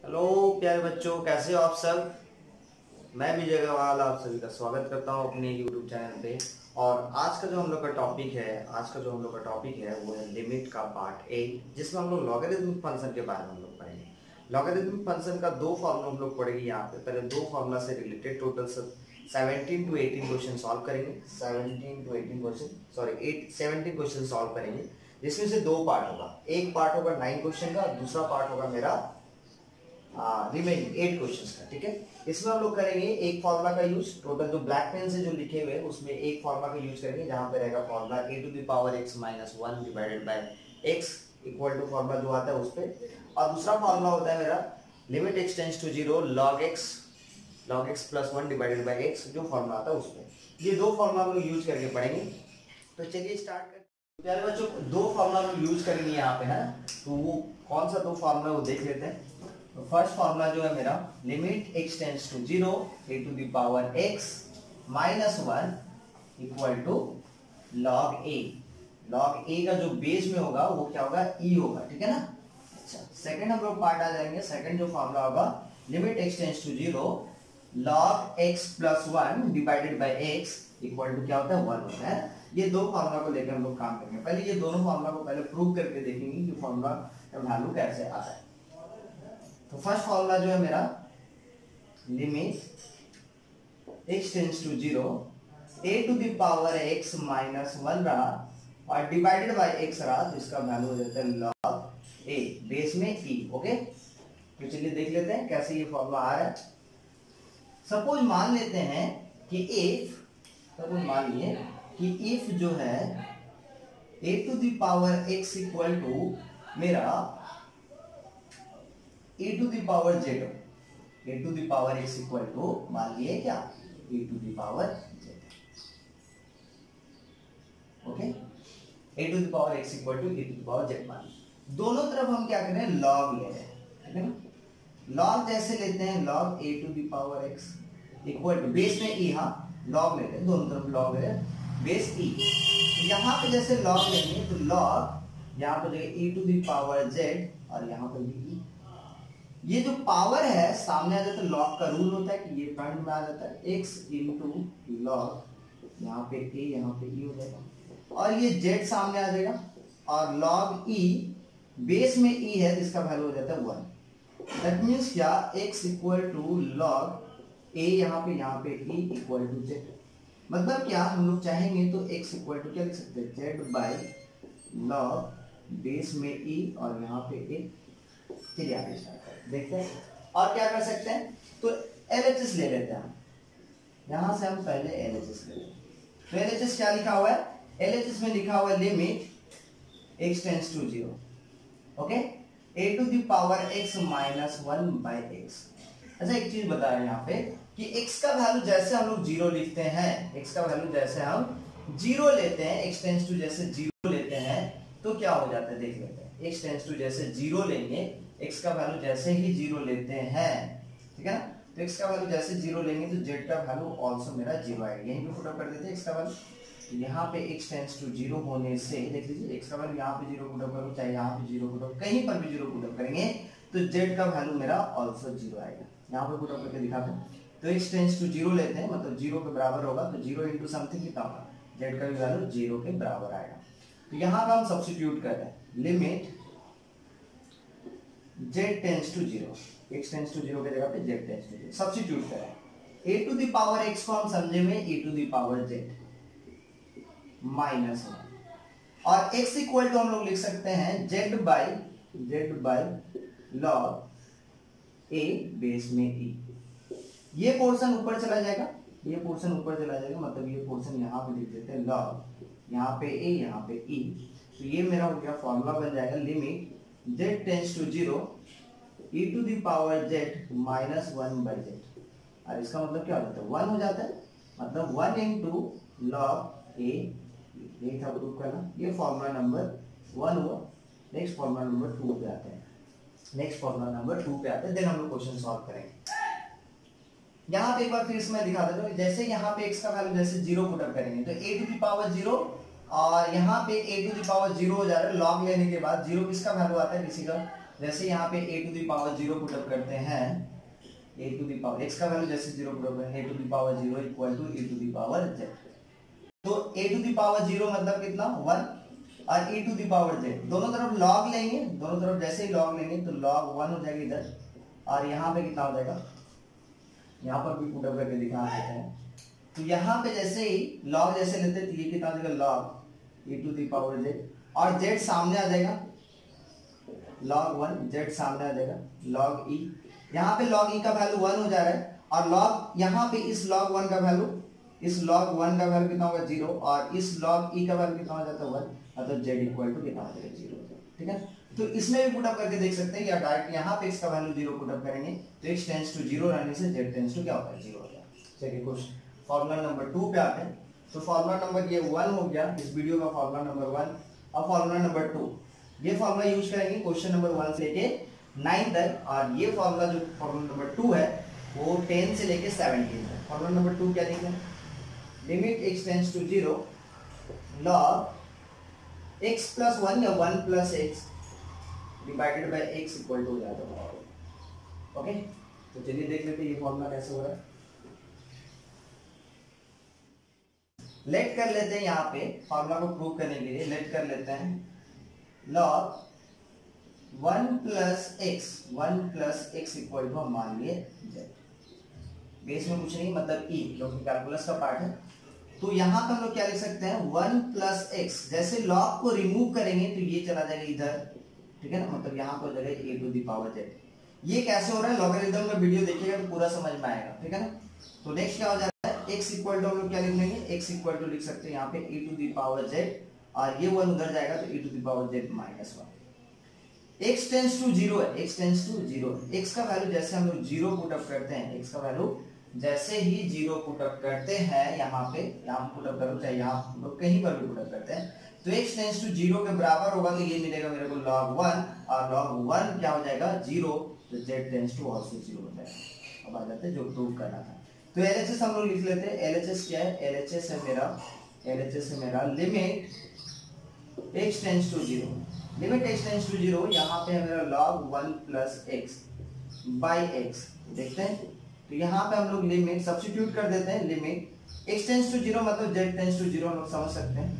Hello प्यारे बच्चों, कैसे हो आप सब। मैं विजय अग्रवाल आप सभी का स्वागत करता हूं अपने यूट्यूब चैनल पे। और आज का जो हम लोग का टॉपिक है वो है लिमिट का पार्ट ए, जिसमें हम लोग लॉगरिथमिक फंक्शन के बारे में हम लोग पढ़ेंगे। लॉगरिथमिक फंक्शन का दो फॉर्मूला हम लोग पढ़ेंगे यहाँ पे। पहले दो फॉर्मूला से related total 17 to 18 question solve करेंगे। 17 क्वेश्चन सॉल्व करेंगे, जिसमें से दो पार्ट होगा। एक पार्ट होगा 9 क्वेश्चन का, दूसरा पार्ट होगा मेरा रिमेनिंग 8 क्वेश्चंस का। ठीक है, इसमें हम लोग करेंगे एक फॉर्मूला का यूज। टोटल जो ब्लैक पेन से जो लिखे हुए हैं उसमें एक फॉर्मूला का यूज करेंगे, जहां पे रहेगा formula a to the power x minus 1 divided by x equal to formula जो आता है उस पे। और दूसरा फॉर्मूला होता है मेरा limit x tends to 0 log x plus 1 divided by x, जो फॉर्मूला आता है उस पे। ये दो फॉर्मूला हम लोग यूज करके पढ़ेंगे। तो चलिए स्टार्ट करते हैं। प्यारे बच्चों, दो फॉर्मूला हम यूज करेंगे यहाँ पे, है। तो वो कौन सा दो फॉर्मूला वो देख लेते हैं। तो फर्स्ट फॉर्मूला जो है मेरा limit x tends to 0 a to the power x minus 1 equal to log a। log a का जो बेस में होगा वो क्या होगा, e होगा। ठीक है ना। अच्छा, सेकंड हम लोग पार्ट आ जाएंगे। सेकंड जो फॉर्मूला होगा limit x tends to 0 log x plus 1 divided by x equal to क्या होता है, 1 होता है। ये दो फॉर्मूला को लेकर हम लोग काम करेंगे। पहले ये दोनों फॉर्मूला को पहले प्रूव करके देखेंगे कि फॉर्मूला का वैल्यू कैसे आता है। तो फर्स्ट फॉर्मूला जो है मेरा limit x tends to 0 a to the power x minus 1 रहा और डिवाइडेड बाय x रहा, तो इसका वैल्यू हो जाता है log a बेस में e। ओके, तो चलिए देख लेते हैं कैसे ये फॉर्मूला आ रहा है। सपोज मान लेते हैं कि इफ जो है a to the power x equal to मेरा a to the power z, a to the power x equal to मान लिए क्या, a to the power z। Okay, a to the power x equal to a to the power z मान। दोनों तरफ हम क्या कर रहे हैं, log ले रहे हैं। ठीक है ना। log जैसे लेते हैं log a to the power x equal to base में e, हाँ log लेते हैं, दोनों तरफ log ले रहे हैं, बेस e। यहाँ पे जैसे log लेंगे तो log यहाँ पे जगह e to the power z और यहाँ पे भी e। ये जो पावर है सामने आ जाता है, लॉग का रूल होता है कि ये फ्रंट में आ जाता है, x इंटू लॉग, यहाँ पे a यहाँ पे e हो जाएगा, और ये z सामने आ जाएगा, और log e बेस में e है जिसका वैल्यू हो जाता है 1। दैट मीन्स क्या, x equal to log a यहाँ पे e इक्वल टू z। मतलब क्या, हम लोग चाहेंगे तो x इक्वल टू क्या लिख सकते हैं, z बाई लॉग बेस में e और यहाँ पे a। चलिए आगे स्टार्ट करते देखते हैं। और क्या कर सकते हैं, तो LHS ले लेते हैं। यहां से हम पहले LHS ले लेते हैं। तो LHS क्या लिखा हुआ है, LHS में लिखा हुआ है limit x tends to 0 okay a to the power x minus 1 by x। अच्छा, एक चीज बता रहे हैं यहाँ पे कि x का वैल्यू जैसे हम लोग 0 लिखते हैं, x का वैल्यू जैसे हम 0 लेते हैं, x टेंड्स टू जैसे 0 लेते हैं तो क्या हो जाता है, देख लेते हैं। x टेंड्स टू जैसे 0 लेंगे, x का वैल्यू जैसे ही 0 लेते हैं, ठीक है ना, तो x का वैल्यू जैसे 0 लेंगे तो z का वैल्यू आल्सो मेरा 0 आएगा। यहीं पे पुट अप कर देते हैं x का वैल्यू। तो यहाँ पे x टेंड्स टू 0 होने से देख लीजिए, x का वैल्यू यहाँ पे 0 पुट अप करो, चाहे यहाँ पे 0 पुट अप, कहीं पर भी 0 पुट अप करेंगे तो z का वैल्यू मेरा आल्सो 0 आएगा। यहाँ पे पुट अप करके दिखाते हैं। तो x टेंड्स टू 0 लेते हैं, मतलब 0 के बराबर होगा, तो 0 इंटू समथिंग कितना होगा, z का वैल्यू 0 के बराबर आएगा। तो यहाँ पे हम सब्स्टिट्यूट कर रहे हैं limit z tends to 0, x tends to 0 के जगह पे z टेंड्स टू 0 सब्स्टिट्यूट करें। a to the power x को हम समझे में e to the power z minus 1, और x इक्वल टू हम लोग लिख सकते हैं z by log a base में e। ये पोर्शन ऊपर चला जाएगा, ये पोर्शन ऊपर चला जाएगा, मतलब ये पोर्शन यहाँ पे लिख देते हैं लॉग, यहाँ पे a यहाँ पे e। तो ये मेरा हो गया फॉर्मूला बन जाएगा limit z tends to 0 e to the power z minus 1 by z। और इसका मतलब क्या हो जाता है, 1 हो जाता है, मतलब 1 इंटू लॉग a, ये था प्रूव करना। ये फॉर्मूला नंबर 1 हुआ। नेक्स्ट फॉर्मूला नंबर 2 पे आते हैं। देन हम लोग क्वेश्चन सॉल्व करेंगे। यहाँ पे एक बार फिर से मैं दिखा देता हूँ। जैसे यहाँ पे x का वैल्यू जैसे 0 पुट अप करेंगे तो a टू द पावर 0, और यहाँ पे a टू द पावर 0 हो जा रहा है। लॉग लेने के बाद 0 किसका वैल्यू आता है, किसी का जैसे यहाँ पे a to the power 0 put up करते हैं, a to the power x का वैल्यू जैसे 0 पुटअप करते हैं, a to the power 0 equal to e to the power z। तो a टू द पावर 0 मतलब कितना 1 और e to the power z दोनों तरफ log लेंगे, दोनों तरफ जैसे ही log लेंगे तो log 1 हो जाएगा इधर, और यहाँ पे कितना हो जाएगा, यहाँ पर भी पुटअप करके दिखा देते हैं। तो यहाँ पे जैसे ही log जैसे लेते हैं तो ये कितना हो जाएगा log e to the power z, और z सामने आ जाएगा log 1, z सामने आ जाएगा log e। यहाँ पे log e का वैल्यू 1 हो जा रहा है, और log यहाँ पे इस log 1 का वैल्यू, इस log 1 का वैल्यू कितना होगा 0, और इस log e का वैल्यू कितना हो जाता है 1, मतलब z इक्वल टू कितना हो जाएगा 0। ठीक है, तो इसमें भी पुटअप करके देख सकते हैं, या डायरेक्ट यहाँ पे x का वैल्यू 0 पुटअप करेंगे तो x टेंड्स टू 0 रहने से z टेंड्स टू क्या होता है 0 हो जाएगा। चलिए क्वेश्चन फार्मूला नंबर 2 पे आते हैं। तो फार्मूला नंबर ये 1 हो गया इस वीडियो का फार्मूला नंबर 1। अब फार्मूला नंबर 2, ये फार्मूला यूज करेंगे क्वेश्चन नंबर 1 से लेके 9 तक, और ये फार्मूला जो फार्मूला नंबर 2 है वो 10 से लेके 17 तक। फार्मूला नंबर 2 क्या लिखना है, limit x tends to 0 log x plus 1 या 1 plus x divided by x equal to हो जाता है। ओके, तो चलिए देख लेते हैं ये फार्मूला कैसे हो रहा है। लेट कर लेते हैं, यहाँ पे फार्मूला को प्रूव करने के लिए लेट कर लेते हैं log 1 plus x equal to हम मान लिए z, बेस में कुछ नहीं मतलब e, क्योंकि कैलकुलस का पार्ट है। तो यहाँ पे हम लोग क्या लिख सकते हैं 1 प्लस x, जैसे log को रिमूव करेंगे तो ये चला जाएगा इधर, ठीक है ना, मतलब यहाँ पर हो जाएगा a to the power z। ये कैसे हो रहा है लॉगरिथम में वीडियो देखिएगा तो पूरा समझ में आएगा, ठीक है ना। तो नेक्स्ट क्या हो जाता है x इक्वल टू हम लोग क्या लिख लेंगे, x इक्वल टू लिख सकते हैं यहाँ पे e to the power z, और ये 1 उधर जाएगा तो e to the power z minus 1। x tends to 0 है, x टेंड्स टू 0, x का वैल्यू जैसे हम लोग 0 पुट अप करते हैं, x का वैल्यू जैसे ही 0 पुट अप करते हैं यहाँ पे, यहाँ पुट अप करो चाहे यहाँ लोग कहीं पर भी पुट अप करते हैं, तो x टेंड्स टू 0 के बराबर होगा, तो ये मिलेगा मेरे को log 1, और log 1 क्या हो जाएगा 0, तो z टेंड्स टू आल्सो 0 हो जाएगा। अब आ जाते हैं जो प्रूव करना था। तो LHS हम लोग लिख लेते हैं, LHS क्या है, LHS है मेरा limit x tends to 0, limit x tends to 0, यहाँ पे है मेरा log 1 plus x by x। देखते हैं तो यहाँ पे हम लोग लिमिट सब्स्टिट्यूट कर देते हैं, लिमिट x टेंड्स टू 0 मतलब z टेंड्स टू 0 हम लोग समझ सकते हैं,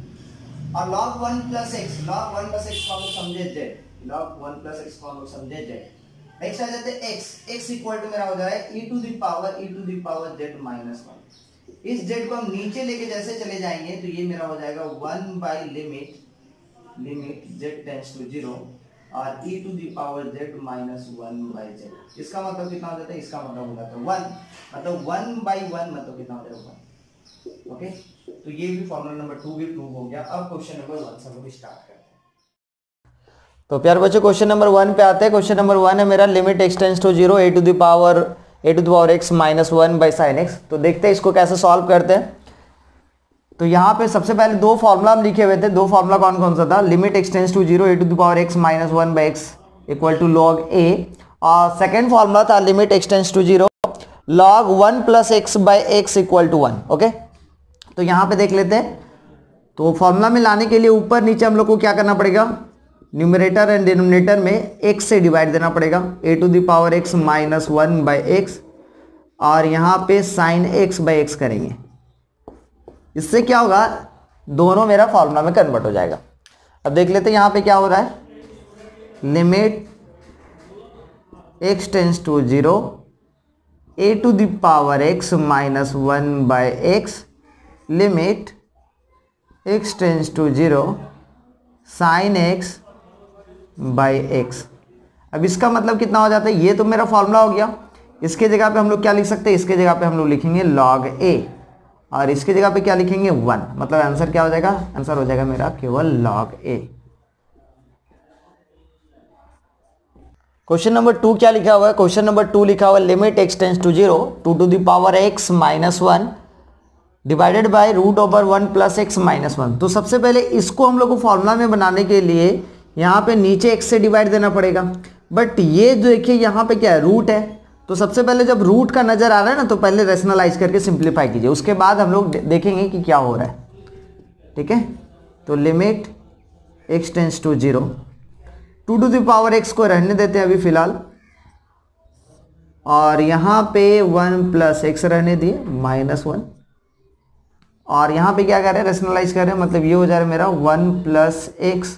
और log 1 plus x, log 1 plus x को हम लोग समझे z, log 1 प्लस x को हम लोग समझे z। नेक्स्ट आ जाते हैं x इक्वल टू मेरा हो जाएगा e to the power z minus 1। इस z को हम नीचे लेके जैसे चले जाएंगे तो ये मेरा हो जाएगा 1 by limit z tends to 0 और e to the power z minus 1 by z। इसका मतलब कितना हो जाता है, इसका मतलब हो जाता है 1, मतलब 1 बाई 1 मतलब कितना हो जाएगा 1। ओके, तो ये भी फॉर्मूला नंबर 2 भी प्रूव हो गया। अब क्वेश्चन नंबर 1 से हम लोग स्टार्ट करते हैं। तो प्यार बच्चों क्वेश्चन नंबर 1 पे आते हैं। क्वेश्चन नंबर 1 है मेरा limit x tends to 0 a to the power x minus 1 by sine x। तो देखते हैं इसको कैसे सॉल्व करते हैं। तो यहाँ पे सबसे पहले दो फॉर्मूला हम लिखे हुए थे, दो फॉर्मूला कौन कौन सा था, limit x tends to 0 a to the power x minus 1 by x equal to log a, और सेकेंड फॉर्मूला था limit x tends to 0 log 1 plus x by x equal to 1। Okay, तो यहाँ पे देख लेते हैं। तो फॉर्मूला में लाने के लिए ऊपर नीचे हम लोग को क्या करना पड़ेगा, न्यूमरेटर एंड डिनोमिनेटर में x से डिवाइड देना पड़ेगा, a to the power x minus 1 by x, और यहाँ पे साइन x बाई x करेंगे। इससे क्या होगा, दोनों मेरा फॉर्मूला में कन्वर्ट हो जाएगा। अब देख लेते हैं यहाँ पे क्या हो रहा है, limit x tends to 0 a to the power x minus 1 by x limit x tends to 0 sine x by x। अब इसका मतलब कितना हो जाता है, ये तो मेरा फॉर्मूला हो गया। इसके जगह पे हम लोग क्या लिख सकते हैं, इसके जगह पे हम लोग लिखेंगे log a, और इसके जगह पे क्या लिखेंगे 1, मतलब आंसर क्या हो जाएगा, आंसर हो जाएगा मेरा केवल log a। क्वेश्चन नंबर 2 क्या लिखा हुआ है, क्वेश्चन नंबर 2 लिखा हुआ है limit x tends to 0 2 to the power x minus 1 divided by root over 1 plus x minus 1। तो सबसे पहले इसको हम लोग को फॉर्मूला में बनाने के लिए यहाँ पे नीचे x से डिवाइड देना पड़ेगा, बट ये देखिए यहाँ पे क्या है, रूट है। तो सबसे पहले जब रूट का नजर आ रहा है ना, तो पहले रेशनलाइज करके सिंप्लीफाई कीजिए, उसके बाद हम लोग देखेंगे कि क्या हो रहा है। ठीक है, तो limit x tends to 0 2x को रहने देते हैं अभी फिलहाल, और यहाँ पे 1 + x रहने दिए -1, और यहाँ पे क्या कर रहे हैं, रेशनलाइज कर रहे हैं, मतलब ये हो जा रहा है मेरा 1 + x,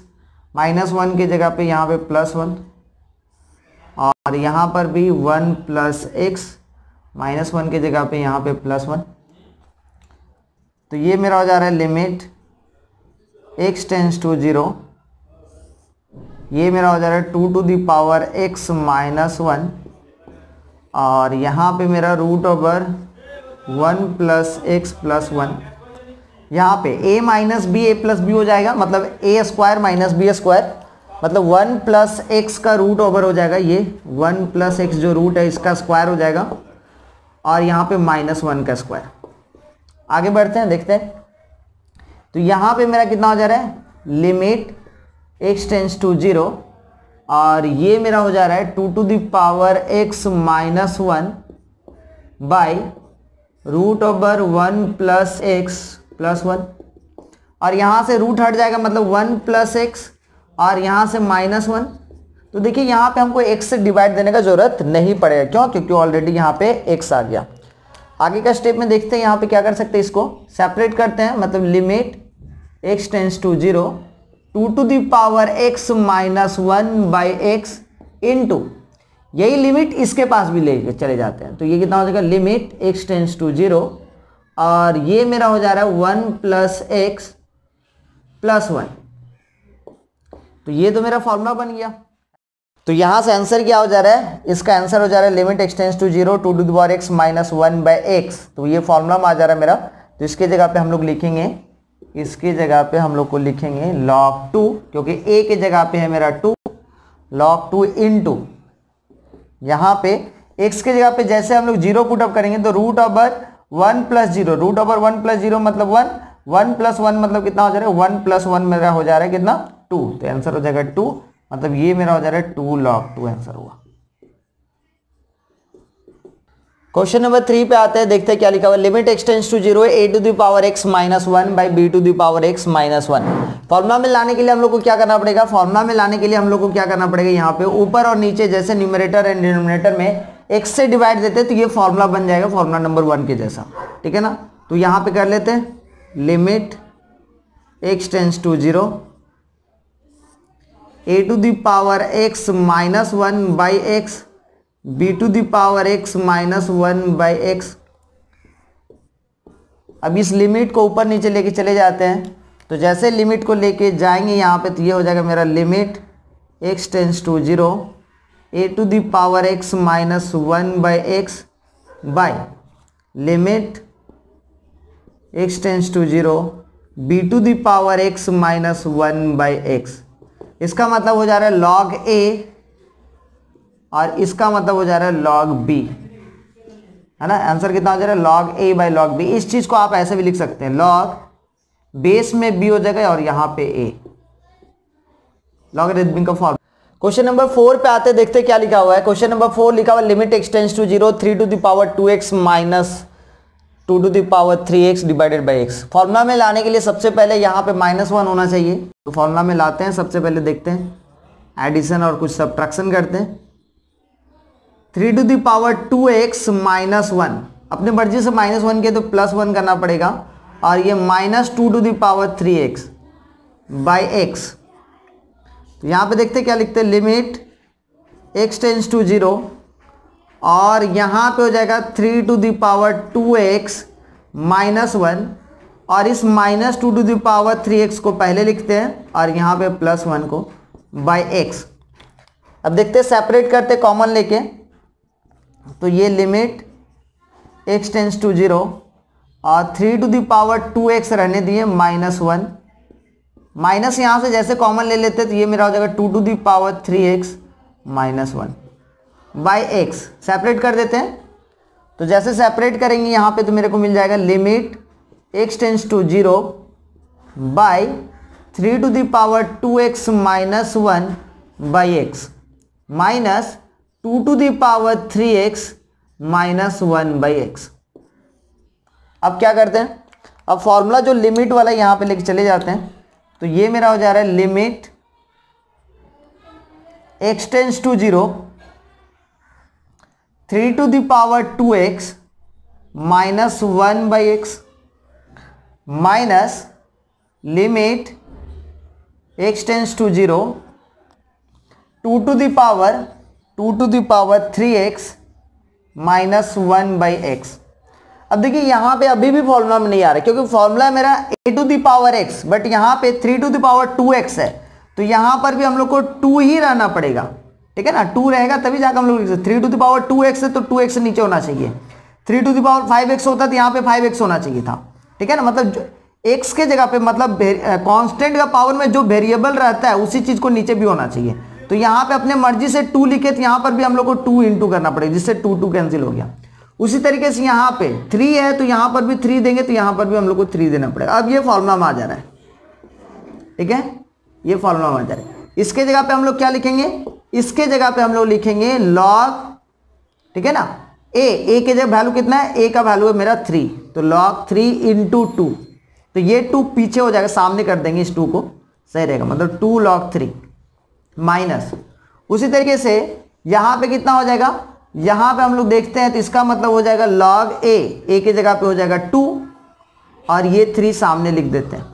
-1 की जगह पे यहाँ पे +1, और यहाँ पर भी 1 + x, -1 की जगह पे यहाँ पे +1। तो ये मेरा हो जा रहा है लिमिट x टेंड्स टू 0, ये मेरा हो जा रहा है 2x -1, और यहाँ पे मेरा √1 + x + 1, यहाँ पे a - b a + b हो जाएगा, मतलब a² - b², मतलब 1 + x का √ओवर हो जाएगा, ये 1 + x जो रूट है इसका स्क्वायर हो जाएगा, और यहाँ पे -1 का स्क्वायर। आगे बढ़ते हैं, देखते हैं। तो यहाँ पे मेरा कितना हो जा रहा है, लिमिट x टेंड्स टू 0, और ये मेरा हो जा रहा है 2x -1 बाई √1 + x + 1, और यहाँ से रूट हट जाएगा, मतलब 1 + x, और यहाँ से -1। तो देखिए यहाँ पे हमको x से डिवाइड देने का जरूरत नहीं पड़ेगा, क्यों? क्योंकि ऑलरेडी यहाँ पे x आ गया। आगे का स्टेप में देखते हैं, यहाँ पे क्या कर सकते हैं, इसको सेपरेट करते हैं, मतलब limit x tends to 0, 2x -1/x into, यही लिमिट इसके पास भी ले चले जाते हैं, तो ये कितना हो जाएगा, लिमिट x टेंड्स टू 0, और ये मेरा हो जा रहा है 1 + x + 1। तो ये तो मेरा फॉर्मूला बन गया। तो यहाँ से आंसर क्या हो जा रहा है, इसका आंसर हो जा रहा है limit x tends to 0, 2x -1/x। तो ये फॉर्मूला में आ जा रहा है मेरा। तो इसके जगह पे हम लोग लिखेंगे, इसकी जगह पे हम लोग को लिखेंगे log2, क्योंकि a की जगह पे है मेरा 2, log2 इनटू, यहाँ पे x की जगह पे जैसे हम लोग 0 पुट अप करेंगे, तो √1 + 0, √1 + 0 मतलब 1, 1 + 1 मतलब कितना हो जा रहा है, 1 + 1 मेरा हो जा रहा है कितना, 2। तो आंसर हो जाएगा 2, मतलब ये मेरा हो जा रहा है 2 log2 आंसर हुआ। क्वेश्चन नंबर 3 पे आते हैं, देखते हैं क्या लिखा हुआ है। Limit x tends to 0, a⁻x -1 by b⁻x -1। Formula में लाने के लिए हम लोग को क्या करना पड़ेगा, फॉर्मूला में लाने के लिए हम लोग को क्या करना पड़ेगा, यहाँ पे ऊपर और नीचे जैसे न्यूमरेटर एंड डिनोमिनेटर में x से डिवाइड देते हैं, तो ये फॉर्मूला बन जाएगा फॉर्मूला नंबर 1 के जैसा, ठीक है ना। तो यहाँ पे कर लेते हैं, limit x tends to 0, a⁻x -1/x b⁻x -1/x। अब इस लिमिट को ऊपर नीचे लेके चले जाते हैं, तो जैसे लिमिट को लेके जाएंगे यहाँ पे, तो ये हो जाएगा मेरा limit x tends to 0, a⁻x -1/x by limit x tends to 0, b⁻x -1/x। इसका मतलब हो जा रहा है log a, और इसका मतलब हो जा रहा है log b, है ना। आंसर कितना हो जा रहा है, log a by log b। इस चीज को आप ऐसे भी लिख सकते हैं, log बेस में b हो जाएगा और यहाँ पे a, लॉगरिथमिक का फॉर्म। क्वेश्चन नंबर 4 पे आते हैं, देखते हैं क्या लिखा हुआ है। क्वेश्चन नंबर 4 लिखा हुआ है, limit x tends to 0, 3⁻2x -2⁻3x divided by x। Formula में लाने के लिए सबसे पहले यहाँ पे -1 होना चाहिए, तो फॉर्मूला में लाते हैं। सबसे पहले देखते हैं एडिशन और कुछ सब्ट्रैक्शन करते हैं। 3⁻2x -1, अपने मर्जी से -1 के तो +1 करना पड़ेगा, और ये -2⁻3x बाई x। तो यहाँ पे देखते हैं क्या लिखते हैं, लिमिट x टेंड्स टू 0, और यहाँ पे हो जाएगा 3⁻2x -1, और इस -2⁻3x को पहले लिखते हैं, और यहाँ पे +1 को बाई x। अब देखते हैं, सेपरेट करते कॉमन लेके, तो ये लिमिट x टेंड्स टू 0, और 3⁻2x रहने दिए -1, माइनस यहाँ से जैसे कॉमन ले लेते, तो ये मेरा हो जाएगा 2⁻3x -1 बाई x। सेपरेट कर देते हैं, तो जैसे सेपरेट करेंगे यहाँ पे, तो मेरे को मिल जाएगा limit x tends to 0 by 3⁻2x -1 by x minus 2⁻3x -1 by x। अब क्या करते हैं, अब फॉर्मूला जो लिमिट वाला यहाँ पे लेके चले जाते हैं, तो ये मेरा हो जा रहा है limit x tends to 0 3 to the power 2x minus 1 by x minus limit x tends to 0 2 to the power 3x minus 1 by x। अब देखिए यहां पे अभी भी फॉर्मूला में नहीं आ रहा क्योंकि फॉर्मूला मेरा a to the power x, but यहां पे 3 to the power 2x है, तो यहां पर भी हम लोग को 2 ही रहना पड़ेगा, ठीक है ना। 2 रहेगा तभी जाकर हम लोग लिख सकते। 3 to the power 2x है तो 2x से नीचे होना चाहिए। 3 to the power 5x होता तो यहाँ पे 5x होना चाहिए था, ठीक है ना। मतलब x के जगह पे मतलब कांस्टेंट का पावर में जो वेरिएबल रहता है उसी चीज को नीचे भी होना चाहिए। तो यहाँ पे अपने मर्जी से 2 लिखे तो यहाँ पर भी हम लोग को 2 इंटू करना पड़ेगा, जिससे 2 2 कैंसिल हो गया। उसी तरीके से यहाँ पे 3 है तो यहाँ पर भी 3 देंगे तो यहाँ पर भी हम लोग को 3 देना पड़ेगा। अब ये फॉर्मूला में आ जा रहा है, ठीक है, ये फॉर्मूला में आ जा रहा है। इसके जगह पे हम लोग क्या लिखेंगे, इसके जगह पे हम लोग लिखेंगे लॉग, ठीक है ना, ए के जगह वैल्यू कितना है, ए का वैल्यू है मेरा 3, तो लॉग 3 इंटू 2, तो ये 2 पीछे हो जाएगा, सामने कर देंगे इस 2 को, सही रहेगा, मतलब 2 log 3 माइनस। उसी तरीके से यहां पे कितना हो जाएगा, यहां पे हम लोग देखते हैं तो इसका मतलब हो जाएगा log ए के जगह पे हो जाएगा 2 और ये 3 सामने लिख देते हैं।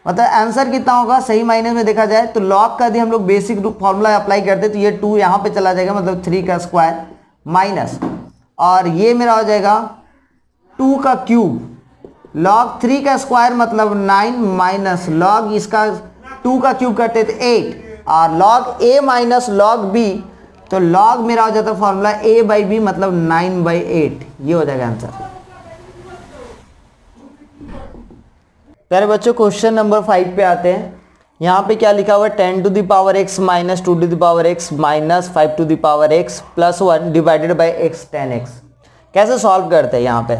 मतलब आंसर कितना होगा, सही मायने में देखा जाए तो log का भी हम लोग बेसिक फॉर्मूला अप्लाई करते तो ये 2 यहाँ पे चला जाएगा, मतलब 3 का स्क्वायर माइनस, और ये मेरा हो जाएगा 2 का क्यूब, log 3 का स्क्वायर मतलब 9 माइनस log इसका 2 का क्यूब करते थे 8, और log a minus log b, तो log मेरा हो जाता है फॉर्मूला a बाई बी मतलब 9/8, ये हो जाएगा आंसर। प्यारे बच्चों क्वेश्चन नंबर 5 पे आते हैं। यहाँ पे क्या लिखा हुआ है, 10 to the power x minus 2 to the power x minus 5 to the power x plus 1 divided by x 10x। कैसे सॉल्व करते हैं यहाँ पे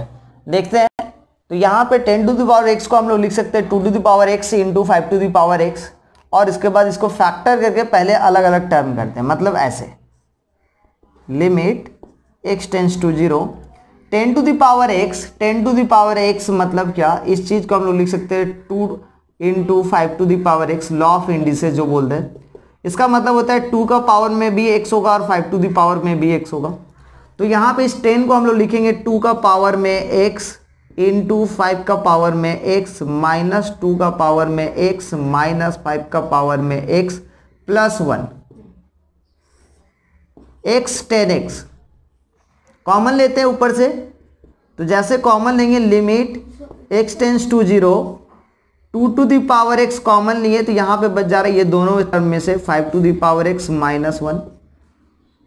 देखते हैं। तो यहाँ पे 10 to the power x को हम लोग लिख सकते हैं 2 to the power x into 5 to the power x, और इसके बाद इसको फैक्टर करके पहले अलग अलग टर्म करते हैं, मतलब ऐसे limit x tends to 0 10 to the power x, 10 to the power x मतलब क्या, इस चीज को हम लोग लिख सकते हैं 2 into 5 to the power x, law of indices जो बोलते हैं। इसका मतलब होता है 2 का पावर में भी x होगा और 5 to the power में भी x होगा। तो यहाँ पे इस 10 को हम लोग लिखेंगे 2 का पावर में x इंटू 5 का पावर में x माइनस 2 का पावर में x माइनस 5 का पावर में x plus 1 x 10x। Common लेते हैं ऊपर से, तो जैसे कॉमन लेंगे limit x tends to 0 2 to the power x common लिए तो यहाँ पे बच जा रहा है ये दोनों टर्म में से 5 to the power x minus 1,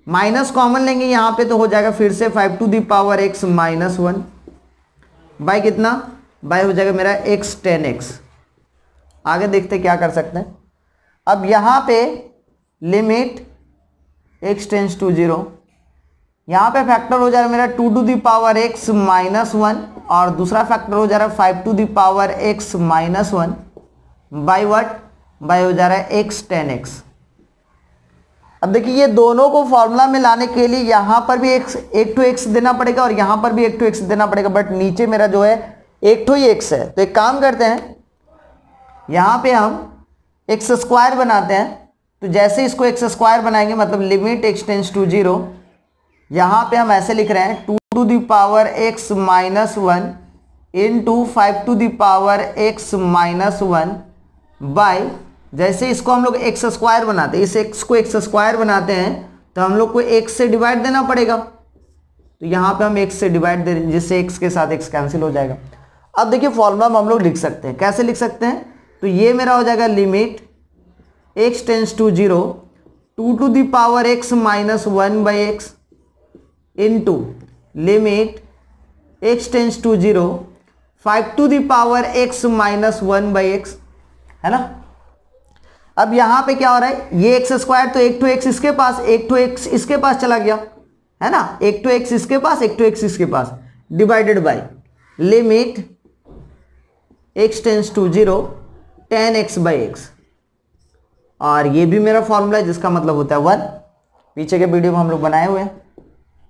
minus common लेंगे यहाँ पे तो हो जाएगा फिर से 5 to the power x minus 1 by कितना, बाई हो जाएगा मेरा x 10x। आगे देखते क्या कर सकते हैं। अब यहाँ पे लिमिट x टेंस टू 0, यहाँ पे फैक्टर हो जा रहा है मेरा 2 to the power x minus 1, और दूसरा फैक्टर हो जा रहा है 5 to the power x minus 1 by what, by हो जा रहा है x 10x। अब देखिए ये दोनों को फॉर्मूला में लाने के लिए यहाँ पर भी एक टू x देना पड़ेगा और यहाँ पर भी एक टू x देना पड़ेगा, बट नीचे मेरा जो है एक टू ही x है। तो एक काम करते हैं, यहाँ पे हम x स्क्वायर बनाते हैं। तो जैसे इसको x स्क्वायर बनाएंगे मतलब लिमिट x टेंस टू 0, यहाँ पे हम ऐसे लिख रहे हैं 2 to the power x minus 1 into 5 to the power x minus 1 by, जैसे इसको हम लोग x स्क्वायर बनाते हैं, इस x को x स्क्वायर बनाते हैं तो हम लोग को x से डिवाइड देना पड़ेगा। तो यहाँ पे हम x से डिवाइड दे रहे हैं जिससे x के साथ x कैंसिल हो जाएगा। अब देखिए फॉर्मूला में हम लोग लिख सकते हैं, कैसे लिख सकते हैं, तो ये मेरा हो जाएगा limit x tends to 0 2 to the power x minus 1 by x into limit x tends to 0 5 to the power x minus 1 by x, है ना। अब यहां पे क्या हो रहा है, ये x स्क्वायर तो एक टू x इसके पास, एक टू x इसके पास चला गया, है ना, एक टू x इसके पास, एक टू x इसके पास, divided by limit x tends to 0 10x by x, और ये भी मेरा फॉर्मूला है जिसका मतलब होता है 1, पीछे के वीडियो में हम लोग बनाए हुए हैं,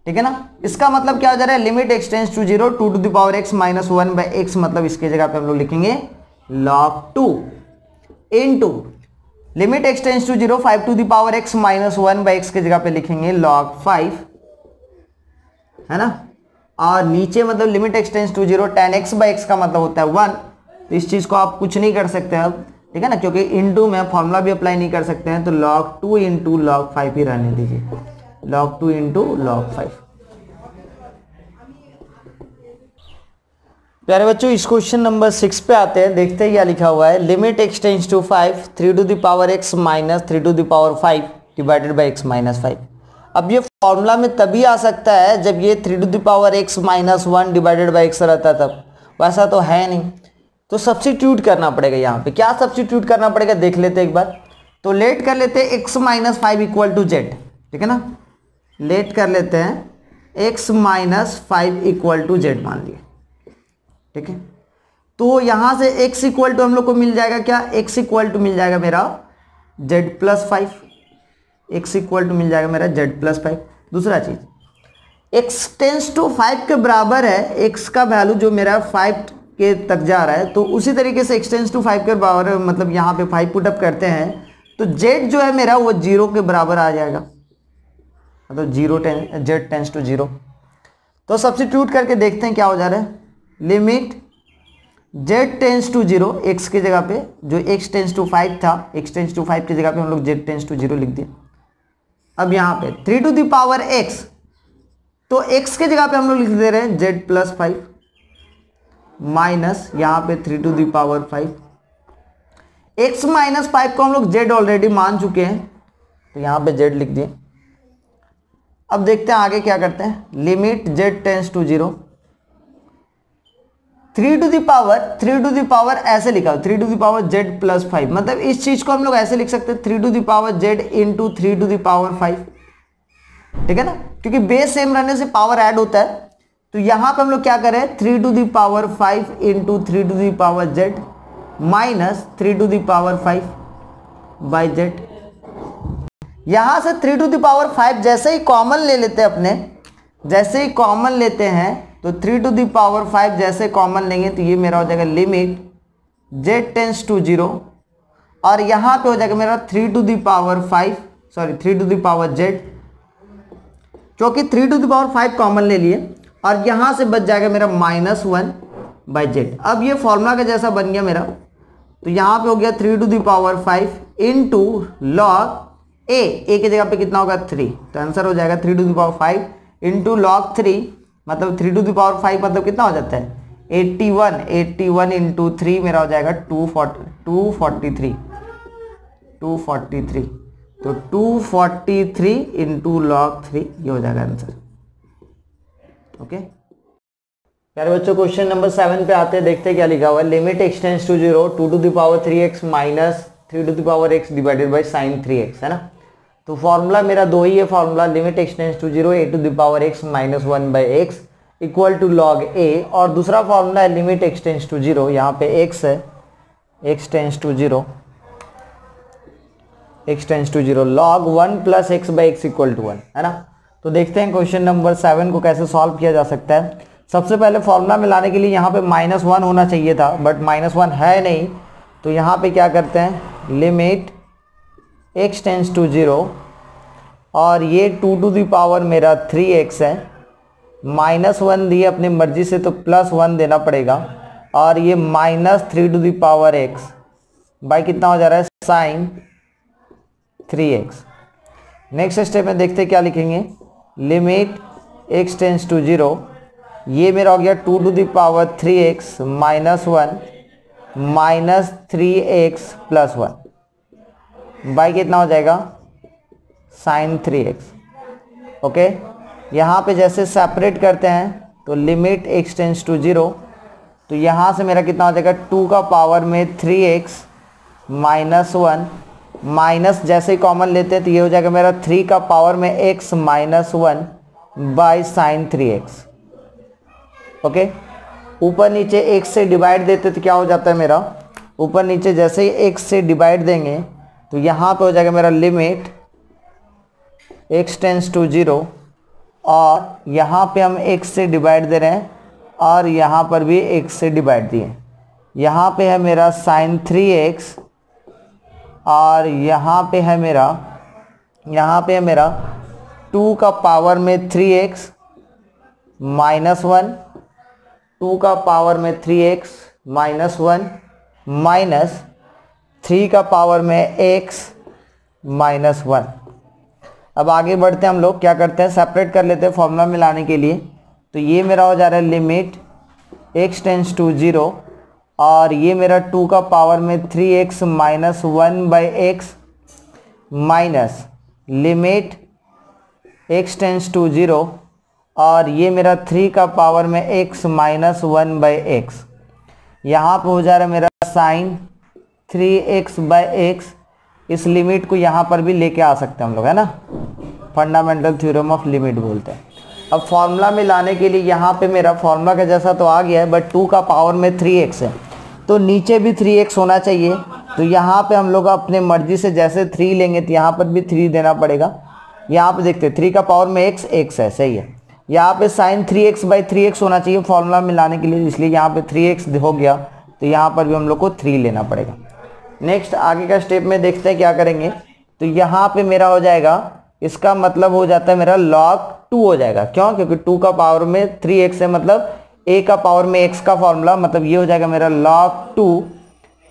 ठीक है ना। इसका मतलब क्या हो जा रहा है, limit x tends to 0 2 to the power x minus 1 by x, मतलब इसके जगह पे हम लोग लिखेंगे log 2 into limit x tends to 0 5 to the power x minus 1 by x की जगह पे लिखेंगे log 5, है ना। और नीचे मतलब limit x tends to 0 tan x by x का मतलब होता है 1। तो इस चीज को आप कुछ नहीं कर सकते अब, ठीक है ना, क्योंकि इनटू में फॉर्मूला भी अप्लाई नहीं कर सकते हैं। तो log 2 इंटू log 5 ही रहने दीजिए, log 2 इंटू log 5। प्यारे बच्चों इस क्वेश्चन नंबर 6 पे आते हैं, देखते हैं क्या लिखा हुआ है। Limit x tends to 5 3 to the power x minus 3 to the power 5 divided by x minus 5। अब ये फॉर्मूला में तभी आ सकता है जब ये 3 to the power x minus 1 divided by x रहता तब, वैसा तो है नहीं। तो सब्स्टिट्यूट करना पड़ेगा। यहाँ पे क्या सब्स्टिट्यूट करना पड़ेगा देख लेते एक बार। तो लेट कर लेते हैं x minus 5 equal to z, ठीक है ना। लेट कर लेते हैं x minus 5 equal to z मान लिए, ठीक है। तो यहां से x इक्वल टू हम लोग को मिल जाएगा क्या, x इक्वल टू मिल जाएगा मेरा z plus 5, x equal to मिल जाएगा मेरा z प्लस 5। दूसरा चीज x टेंस टू 5 के बराबर है, x का वैल्यू जो मेरा 5 के तक जा रहा है, तो उसी तरीके से x टेंस टू 5 के बराबर मतलब यहाँ पे 5 पुट अप करते हैं तो z जो है मेरा वो 0 के बराबर आ जाएगा, मतलब z टेंस टू 0। तो सब्स्टिट्यूट करके देखते हैं क्या हो जा रहा है। Limit z tends to 0, x की जगह पे जो x टेंस टू 5 था, x टेंस टू 5 की जगह पे हम लोग z टेंस टू 0 लिख दिए। अब यहाँ पे 3 टू द पावर x, तो x की जगह पे हम लोग लिख दे रहे हैं z प्लस 5 माइनस यहाँ पे 3 to the power 5। x minus 5 को हम लोग z ऑलरेडी मान चुके हैं, तो यहाँ पे z लिख दिए। अब देखते हैं आगे क्या करते हैं। Limit z tends to 0, 3 to the power ऐसे लिखा हो 3 to the power z plus 5, मतलब इस चीज को हम लोग ऐसे लिख सकते हैं 3 to the power z into 3 to the power 5, ठीक है ना, क्योंकि बेस सेम रहने से पावर ऐड होता है। तो यहां पे हम लोग क्या करें 3 to the power 5 into 3 to the power z minus 3 to the power 5 by z। यहां से 3 टू द पावर 5 जैसे ही कॉमन ले लेते हैं अपने, जैसे ही कॉमन लेते हैं तो 3 टू द पावर 5 जैसे कॉमन लेंगे तो ये मेरा हो जाएगा लिमिट z टेंस टू 0, और यहाँ पे हो जाएगा मेरा 3 to the power 5 sorry 3 to the power z, क्योंकि 3 टू द पावर 5 कॉमन ले लिए, और यहाँ से बच जाएगा मेरा माइनस 1 बाई जेड। अब ये फॉर्मूला का जैसा बन गया मेरा, तो यहाँ पे हो गया 3 to the power 5 into log a की जगह पे कितना होगा 3, तो आंसर हो जाएगा 3 to the power 5 into log 3, मतलब 3 टू द पावर 5 मतलब कितना हो जाता है 81 इंटू 3 मेरा हो जाएगा 243, तो 243 इंटू लॉग 3 ये हो जाएगा आंसर। ओके प्यारे बच्चों क्वेश्चन नंबर 7 पे आते हैं, देखते हैं क्या लिखा हुआ है। Limit x tends to 0 2 to the power 3x minus 3 to the power x divided by sine 3x, है ना। तो फॉर्मूला मेरा दो ही है, formula limit x tends to 0 a to the power x minus 1 by x equal to log a, और दूसरा formula है लिमिट x टेंस टू 0, यहाँ पे x है x tends to 0 log 1 plus x by x equal to 1, है ना। तो देखते हैं क्वेश्चन नंबर 7 को कैसे सॉल्व किया जा सकता है। सबसे पहले फॉर्मूला में लाने के लिए यहाँ पे -1 होना चाहिए था, बट -1 है नहीं, तो यहाँ पे क्या करते हैं लिमिट x टेंस टू 0, और ये 2 टू द पावर मेरा 3x है, -1 दिए अपनी मर्जी से तो +1 देना पड़ेगा, और ये -3 to the power x by कितना हो जा रहा है साइन 3x। नेक्स्ट स्टेप में देखते हैं क्या लिखेंगे। लिमिट x टेंस टू 0, ये मेरा हो गया 2 to the power 3x minus 1 minus 3x plus 1 by कितना हो जाएगा साइन 3x। ओके, यहाँ पे जैसे सेपरेट करते हैं तो लिमिट x टेंस टू 0, तो यहाँ से मेरा कितना हो जाएगा 2 का पावर में 3x माइनस 1 माइनस जैसे ही कॉमन लेते हैं तो ये हो जाएगा मेरा 3 का पावर में x minus 1 by sine 3x। Okay, ऊपर नीचे x से डिवाइड देते तो क्या हो जाता है मेरा, ऊपर नीचे जैसे ही x से डिवाइड देंगे तो यहाँ पे हो जाएगा मेरा लिमिट x टेंस टू 0, और यहाँ पे हम x से डिवाइड दे रहे हैं और यहाँ पर भी x से डिवाइड दिए। यहाँ पे है मेरा साइन 3x और यहाँ पे है मेरा 2 का पावर में 3x माइनस 1, 2 का पावर में 3x माइनस 1 माइनस 3 का पावर में x माइनस 1। अब आगे बढ़ते हैं हम लोग, क्या करते हैं, सेपरेट कर लेते हैं फॉर्मूला में लाने के लिए। तो ये मेरा हो जा रहा है लिमिट x टेंस टू 0 और ये मेरा 2 का पावर में 3x minus 1/x minus limit x tends to 0 और ये मेरा 3 का पावर में x माइनस 1/x। यहाँ पे हो जा रहा है मेरा साइन 3x/x। इस लिमिट को यहाँ पर भी लेके आ सकते हैं हम लोग, है ना, फंडामेंटल थ्योरम ऑफ लिमिट बोलते हैं। अब फॉर्मूला में लाने के लिए यहाँ पे मेरा फॉर्मूला का जैसा तो आ गया है, बट 2 का पावर में 3x है तो नीचे भी 3x होना चाहिए। तो यहाँ पे हम लोग अपने मर्जी से जैसे 3 लेंगे तो यहाँ पर भी 3 देना पड़ेगा। यहाँ पे देखते हैं 3 का पावर में x है, सही है। यहाँ पे साइन 3x/3x होना चाहिए फॉर्मूला में लाने के लिए, इसलिए यहाँ पे 3x हो गया तो यहाँ पर भी हम लोग को 3 लेना पड़ेगा। नेक्स्ट आगे का स्टेप में देखते हैं क्या करेंगे। तो यहाँ पे मेरा हो जाएगा, इसका मतलब हो जाता है मेरा log 2 हो जाएगा। क्यों? क्योंकि 2 का पावर में 3x है, मतलब a का पावर में x का फॉर्मूला, मतलब ये हो जाएगा मेरा log 2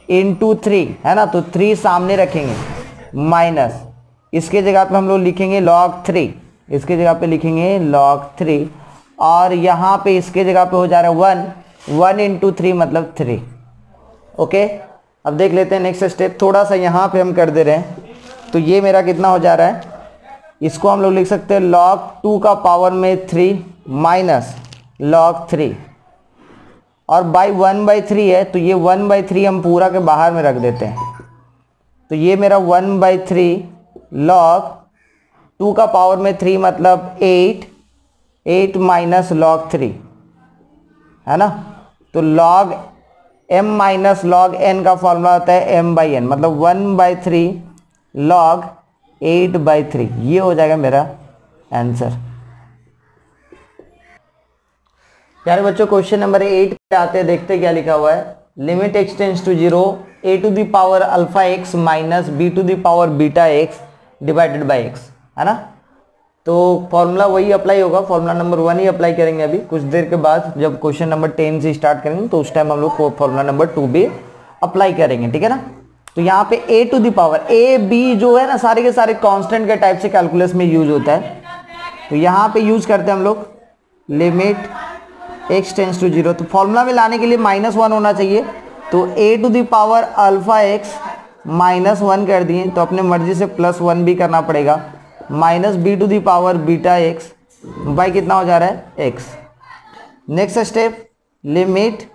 इंटू 3, है ना। तो 3 सामने रखेंगे माइनस, इसके जगह पे हम लोग लिखेंगे log 3, इसके जगह पे लिखेंगे log 3 और यहाँ पे इसके जगह पे हो जा रहा है 1 इंटू 3 मतलब 3। ओके, अब देख लेते हैं नेक्स्ट स्टेप। थोड़ा सा यहाँ पे हम कर दे रहे हैं, तो ये मेरा कितना हो जा रहा है, इसको हम लोग लिख सकते हैं log 2 का पावर में 3 माइनस log 3 और बाई 1/3 है तो ये 1/3 हम पूरा के बाहर में रख देते हैं। तो ये मेरा 1/3 log 2 का पावर में 3 मतलब 8 माइनस log 3, है ना। तो log m minus log n का फॉर्मूला होता है m/n, मतलब 1/3 log 8/3। ये हो जाएगा मेरा आंसर। प्यारे बच्चों क्वेश्चन नंबर 8 पे आते हैं, देखते हैं क्या लिखा हुआ है। Limit x tends to 0 a to the power alpha x minus b to the power beta x divided by x, है ना। तो फॉर्मूला वही अप्लाई होगा, फॉर्मूला नंबर 1 ही अप्लाई करेंगे अभी कुछ देर के बाद। जब क्वेश्चन नंबर 10 से स्टार्ट करेंगे तो उस टाइम हम लोग फॉर्मूला नंबर 2 भी अप्लाई करेंगे, ठीक है ना। तो यहाँ पे a to the power a b जो है ना, सारे के सारे कांस्टेंट के टाइप से कैलकुलस में यूज होता है। तो यहाँ पे यूज करते हैं हम लोग लिमिट x टेंस टू 0। तो फॉर्मूला में लाने के लिए -1 होना चाहिए, तो a to the power alpha x -1 कर दिए, तो अपने मर्जी से +1 भी करना पड़ेगा, minus b to the power beta x by कितना हो जा रहा है x। Next step limit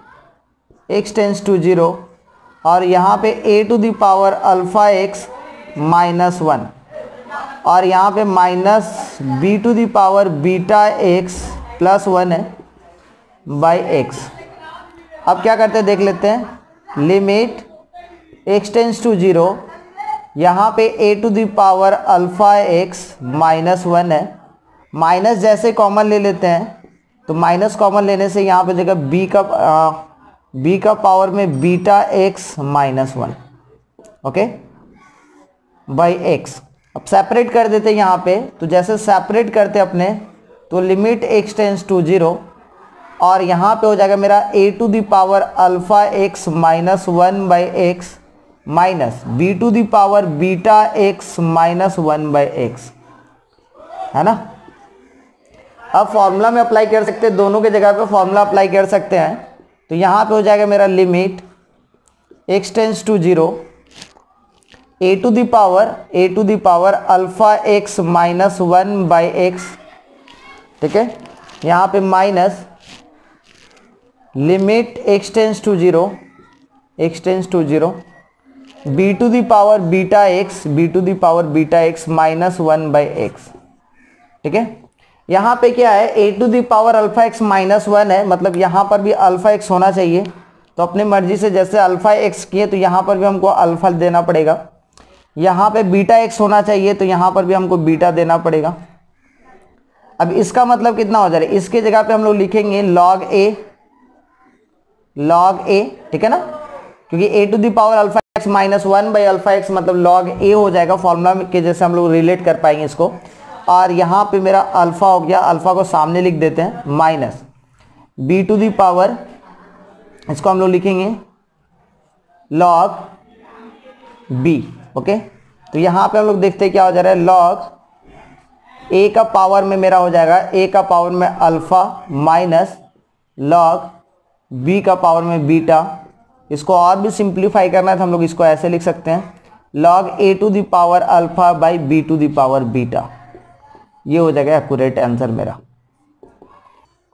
x tends to 0 और यहाँ पे a to the power alpha x -1 और यहाँ पे minus b to the power beta x +1 है बाई x। अब क्या करते हैं देख लेते हैं। लिमिट x टेंस टू 0, यहाँ पे a to the power alpha x -1 है, माइनस जैसे कॉमन ले लेते हैं तो माइनस कॉमन लेने से यहाँ पे जगह b का पावर में beta x -1, okay, by x। अब सेपरेट कर देते हैं यहाँ पे, तो जैसे सेपरेट करते अपने तो लिमिट x टेंस टू 0 और यहाँ पे हो जाएगा मेरा a to the power alpha x -1/x minus b to the power beta x -1/x, है ना। अब फॉर्मूला में अप्लाई कर सकते हैं, दोनों के जगह पे फॉर्मूला अप्लाई कर सकते हैं। तो यहाँ पे हो जाएगा मेरा limit x tends to 0 a to the power alpha x -1/x, ठीक है। यहाँ पे minus limit x tends to 0 b to the power beta x -1/x, ठीक है। यहाँ पे क्या है, a to the power alpha x -1 है, मतलब यहाँ पर भी अल्फा x होना चाहिए। तो अपने मर्जी से जैसे अल्फा x किए तो यहाँ पर भी हमको अल्फा देना पड़ेगा। यहाँ पे बीटा x होना चाहिए तो यहाँ पर भी हमको बीटा देना पड़ेगा। अब इसका मतलब कितना हो जा रहा है, इसके जगह पे हम लोग लिखेंगे log a, ठीक है ना, क्योंकि a to the power alpha x minus 1 by alpha x मतलब लॉग ए हो जाएगा, फॉर्मूला के जैसे हम लोग रिलेट कर पाएंगे इसको। और यहाँ पे मेरा अल्फा हो गया, अल्फा को सामने लिख देते हैं minus b to the power, इसको हम लोग लिखेंगे लॉग बी। ओके, तो यहाँ पे हम लोग देखते हैं क्या हो जा रहा है, लॉग ए का पावर में मेरा हो जाएगा ए का पावर में अल्फा माइनस लॉग बी का पावर में बीटा। इसको और भी सिंप्लीफाई करना है तो हम लोग इसको ऐसे लिख सकते हैं log a to the power alpha by b to the power beta. ये हो जाएगा एक्यूरेट आंसर मेरा।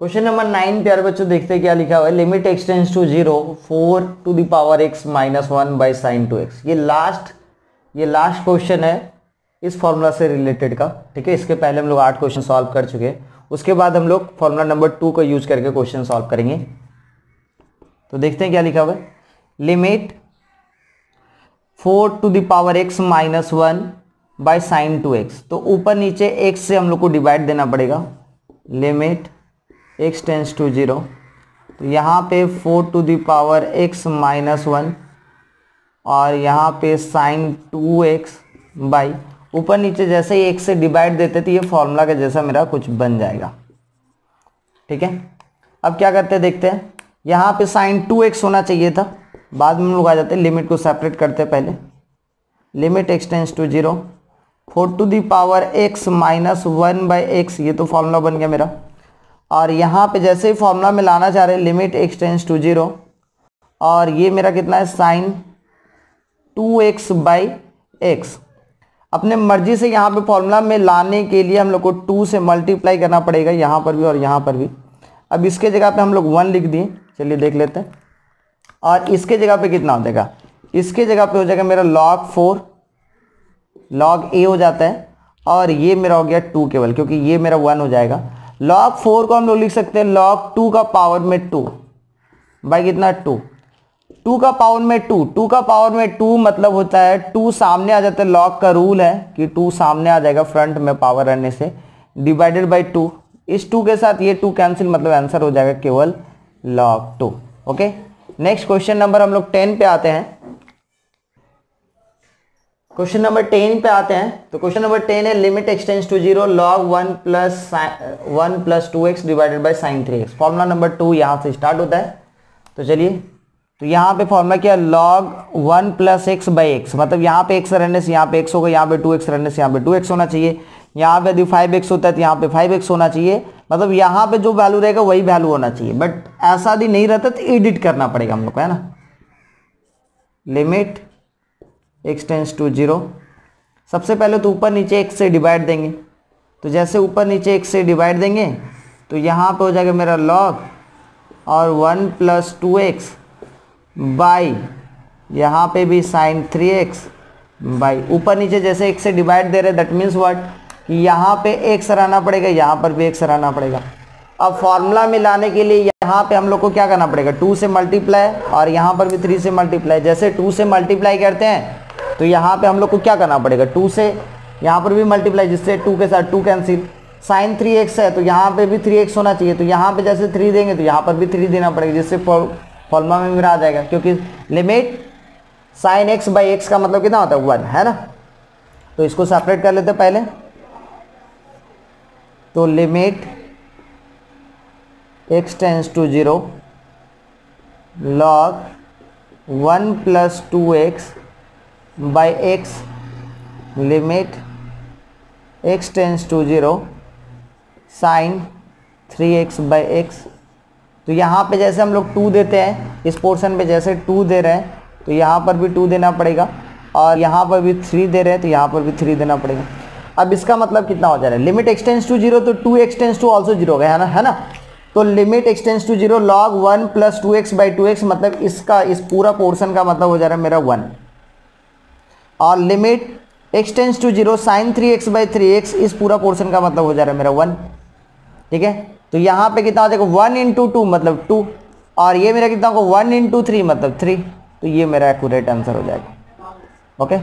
क्वेश्चन नंबर 9 प्यारे बच्चों देखते हैं क्या लिखा हुआ है, limit x tends to 0 4 to the power x minus 1 by sine 2x। ये लास्ट क्वेश्चन है इस फॉर्मूला से रिलेटेड का। ठीक है, इसके पहले हम लोग 8 क्वेश्चन सॉल्व कर चुके हैं, उसके बाद हम लोग फॉर्मूला नंबर 2 को यूज करके क्वेश्चन सॉल्व करेंगे। तो देखते हैं क्या लिखा हुआ है, limit 4 to the power x minus 1 by sine 2x। तो ऊपर नीचे x से हम लोग को डिवाइड देना पड़ेगा, लिमिट x टेंस टू 0। तो यहाँ पे 4 to the power x minus 1 और यहाँ पे साइन 2x बाई ऊपर नीचे जैसे ही x से डिवाइड देते तो ये फॉर्मूला का जैसा मेरा कुछ बन जाएगा। ठीक है, अब क्या करते हैं देखते हैं, यहाँ पे साइन 2x होना चाहिए था, बाद में हम लोग आ जाते हैं लिमिट को सेपरेट करते हैं। पहले limit x tends to 0 4 to the power x minus 1 by x, ये तो फॉर्मूला बन गया मेरा। और यहाँ पे जैसे ही फॉर्मूला में लाना चाह रहे हैं लिमिट x टेंस टू 0 और ये मेरा कितना है साइन 2x बाई x। अपने मर्जी से यहाँ पे फॉर्मूला में लाने के लिए हम लोग को 2 से मल्टीप्लाई करना पड़ेगा, यहाँ पर भी और यहाँ पर भी। अब इसके जगह पे हम लोग 1 लिख दिए, चलिए देख लेते हैं। और इसके जगह पे कितना हो जाएगा, इसके जगह पे हो जाएगा मेरा log 4 log a हो जाता है और ये मेरा हो गया 2 केवल, क्योंकि ये मेरा 1 हो जाएगा। log 4 को हम लोग लिख सकते हैं log 2 का पावर में 2 बाई कितना 2 का पावर में 2 का पावर में 2 मतलब होता है 2 सामने आ जाता है, log का रूल है कि 2 सामने आ जाएगा फ्रंट में पावर रहने से, डिवाइडेड बाई 2। इस 2 के साथ ये 2 कैंसिल, मतलब आंसर हो जाएगा केवल log 2। Okay, next question number हम लोग 10 पे आते हैं। क्वेश्चन नंबर 10 पे आते हैं। तो क्वेश्चन नंबर 10 है limit x tends to 0 log 1 plus 2x divided by sine 3x। Formula number 2 यहाँ से स्टार्ट होता है। तो चलिए, तो यहाँ पे फॉर्मूला क्या, log 1 plus x by x, मतलब यहाँ पे x रहने से यहाँ पे x होगा, यहाँ पे 2x रहने से यहाँ पे 2x होना चाहिए, यहाँ पे यदि 5x होता है तो यहाँ पे 5x होना चाहिए, मतलब यहाँ पे जो वैल्यू रहेगा वही वैल्यू होना चाहिए। बट ऐसा यदि नहीं रहता तो एडिट करना पड़ेगा हम लोग को, है ना। लिमिट x टेंस टू 0, सबसे पहले तो ऊपर नीचे x से डिवाइड देंगे। तो जैसे ऊपर नीचे x से डिवाइड देंगे तो यहाँ पे हो जाएगा मेरा log और 1 प्लस 2x बाई यहाँ पे भी साइन 3x बाई ऊपर नीचे जैसे x से डिवाइड दे रहे, दैट मीन्स व्हाट कि यहाँ पे x रहना पड़ेगा, यहाँ पर भी x रहना पड़ेगा। अब फॉर्मूला में लाने के लिए यहाँ पे हम लोग को क्या करना पड़ेगा, 2 से मल्टीप्लाई और यहाँ पर भी 3 से मल्टीप्लाई। जैसे 2 से मल्टीप्लाई करते हैं तो यहाँ पे हम लोग को क्या करना पड़ेगा, 2 से यहाँ पर भी मल्टीप्लाई, जिससे 2 के साथ 2 कैंसिल। साइन 3x है तो यहाँ पे भी 3x होना चाहिए, तो यहाँ पे जैसे 3 देंगे तो यहाँ पर भी 3 देना पड़ेगा, जिससे फॉर्मूला में मेरा आ जाएगा, क्योंकि limit sine x by x का मतलब कितना होता है 1, है ना। तो इसको सेपरेट कर लेते हैं पहले। तो limit x tends to 0 log 1 plus 2x by x, limit x tends to 0 sine 3x by x. तो यहाँ पे जैसे हम लोग 2 देते हैं, इस पोर्शन पे जैसे 2 दे रहे हैं तो यहाँ पर भी 2 देना पड़ेगा, और यहाँ पर भी 3 दे रहे हैं तो यहाँ पर भी 3 देना पड़ेगा। अब इसका मतलब कितना हो जा रहा है, लिमिट x टेंस टू 0 तो 2x टेंस टू ऑल्सो 0 हो गया, है ना। तो limit x tends to 0 log 1 plus 2x by 2x, मतलब इसका इस पूरा पोर्शन का मतलब हो जा रहा है मेरा 1, और limit x tends to 0 sine 3x by 3x, इस पूरा पोर्शन का मतलब हो जा रहा है मेरा 1। ठीक है, तो यहाँ पे कितना हो जाएगा 1 इंटू 2 मतलब 2, और ये मेरा कितना होगा 1 इंटू 3 मतलब 3। तो ये मेरा एक्यूरेट आंसर हो जाएगा। ओके,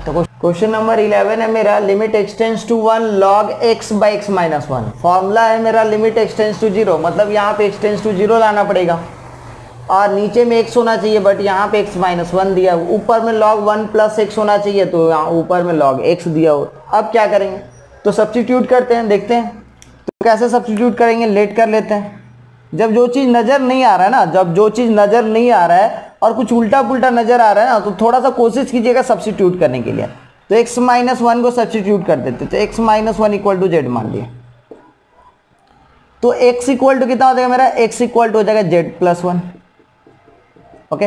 तो क्वेश्चन नंबर 11 है मेरा limit x tends to 1 log x by x minus 1। Formula है मेरा लिमिट x टेंस टू 0, मतलब यहाँ पे x टेंस टू 0 लाना पड़ेगा। और नीचे में x होना चाहिए, बट यहाँ पे x माइनस 1 दिया, ऊपर में log 1 प्लस x होना चाहिए, तो यहाँ ऊपर में log x दिया हो। अब क्या करेंगे, तो सब्स्टिट्यूट करते हैं, देखते हैं तो कैसे सब्स्टिट्यूट करेंगे। लेट कर लेते हैं। जब जो चीज़ नज़र नहीं आ रहा है ना, जब जो चीज़ नज़र नहीं आ रहा है और कुछ उल्टा पुल्टा नज़र आ रहा है ना, तो थोड़ा सा कोशिश कीजिएगा सब्स्टिट्यूट करने के लिए। तो x माइनस 1 को सब्स्टिट्यूट कर देते, तो x minus 1 equal to z मान लिया, तो x इक्वल टू कितना हो जाएगा मेरा, x इक्वल टू हो जाएगा जेड प्लस 1। ओके,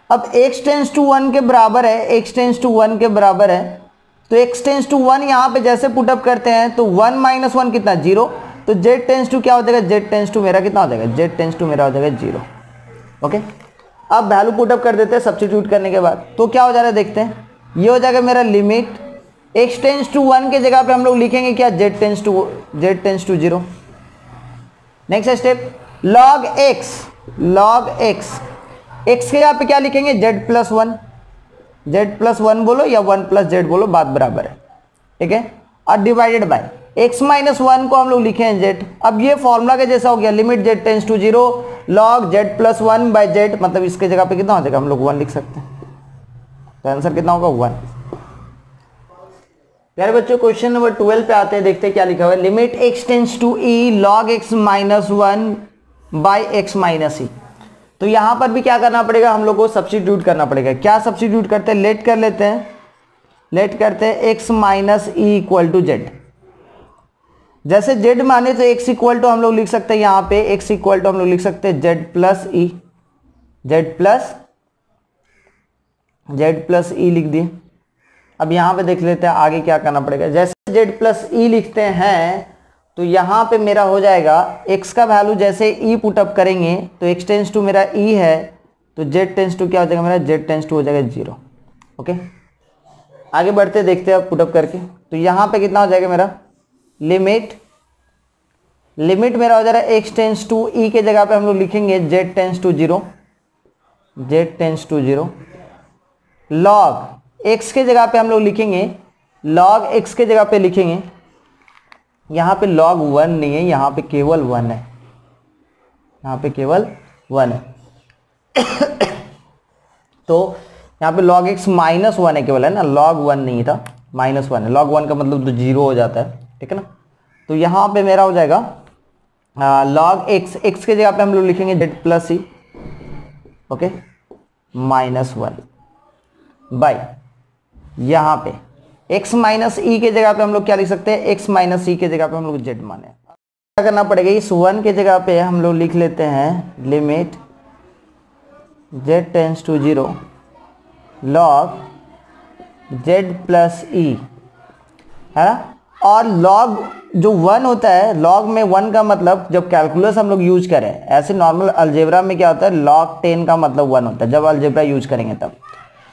अब x टेंस टू 1 के बराबर है, x टेंस टू 1 के बराबर है, तो x टेंस टू 1 यहाँ पे जैसे पुटअप करते हैं तो 1 माइनस 1 कितना 0, तो z टेंस टू क्या हो जाएगा, z टेंस टू मेरा कितना हो जाएगा, z टेंस टू मेरा हो जाएगा 0। ओके, अब वैल्यू पुटअप कर देते हैं सब्स्टिट्यूट करने के बाद, तो क्या हो जा रहा है देखते हैं। ये हो जाएगा मेरा लिमिट x टेंस टू 1 के जगह पे हम लोग लिखेंगे क्या, z tends to 0। Next step log x x के यहाँ पे क्या लिखेंगे, z प्लस 1, z प्लस 1 बोलो या 1 प्लस z बोलो, बात बराबर है, ठीक है। और डिवाइडेड बाय x माइनस 1 को हम लोग लिखे हैं z। अब ये फॉर्मूला के जैसा हो गया, limit z tends to 0 log z plus 1 by z, मतलब इसके जगह पे कितना हो जाएगा, हम लोग 1 लिख सकते हैं, तो आंसर कितना होगा 1। प्यारे बच्चों क्वेश्चन नंबर 12 पे आते हैं, देखते हैं क्या लिखा हुआ है। Limit x tends to e log x minus 1 by x minus e. तो यहाँ पर भी क्या करना पड़ेगा, हम लोग को सब्स्टिट्यूट करना पड़ेगा। क्या सब्स्टिट्यूट करते हैं, लेट कर लेते हैं, लेट करते हैं x minus e equal to z. जैसे z माने तो x इक्वल टू हम लोग लिख सकते हैं, यहाँ पे x इक्वल टू हम लोग लिख सकते हैं z प्लस ई, जेड प्लस ई लिख दिए। अब यहाँ पे देख लेते हैं आगे क्या करना पड़ेगा। जैसे z प्लस ई लिखते हैं तो यहाँ पे मेरा हो जाएगा x का वैल्यू, जैसे e पुटअप करेंगे तो x टेंस टू मेरा e है, तो z टेंस टू क्या हो जाएगा मेरा, z टेंस टू हो जाएगा 0। ओके, आगे बढ़ते देखते हैं पुटअप करके। तो यहाँ पे कितना हो जाएगा मेरा, लिमिट मेरा हो जा रहा है x टेंस टू e के जगह पे हम लोग लिखेंगे z tends to 0 log x के जगह पे हम लोग लिखेंगे, log x के जगह पे लिखेंगे, यहाँ पे log 1 नहीं है, यहाँ पे केवल 1 है, यहाँ पे केवल 1 है। तो यहाँ पे log x माइनस 1 है केवल, है ना, log 1 नहीं था, माइनस 1 है। log 1 का मतलब तो 0 हो जाता है, ठीक है ना। तो यहाँ पे मेरा हो जाएगा log x के जगह पे हम लोग लिखेंगे z plus E, okay, minus 1 by यहाँ पे x माइनस ई के जगह पे हम लोग क्या लिख सकते हैं, x माइनस ई के जगह पे हम लोग z माने। क्या करना पड़ेगा, इस 1 के जगह पे हम लोग लिख लेते हैं limit z tends to 0 log z plus e, है ना। और log जो 1 होता है, log में 1 का मतलब जब कैलकुलस हम लोग यूज करें, ऐसे नॉर्मल अलजेब्रा में क्या होता है, log 10 का मतलब 1 होता है जब अलजेब्रा यूज करेंगे तब।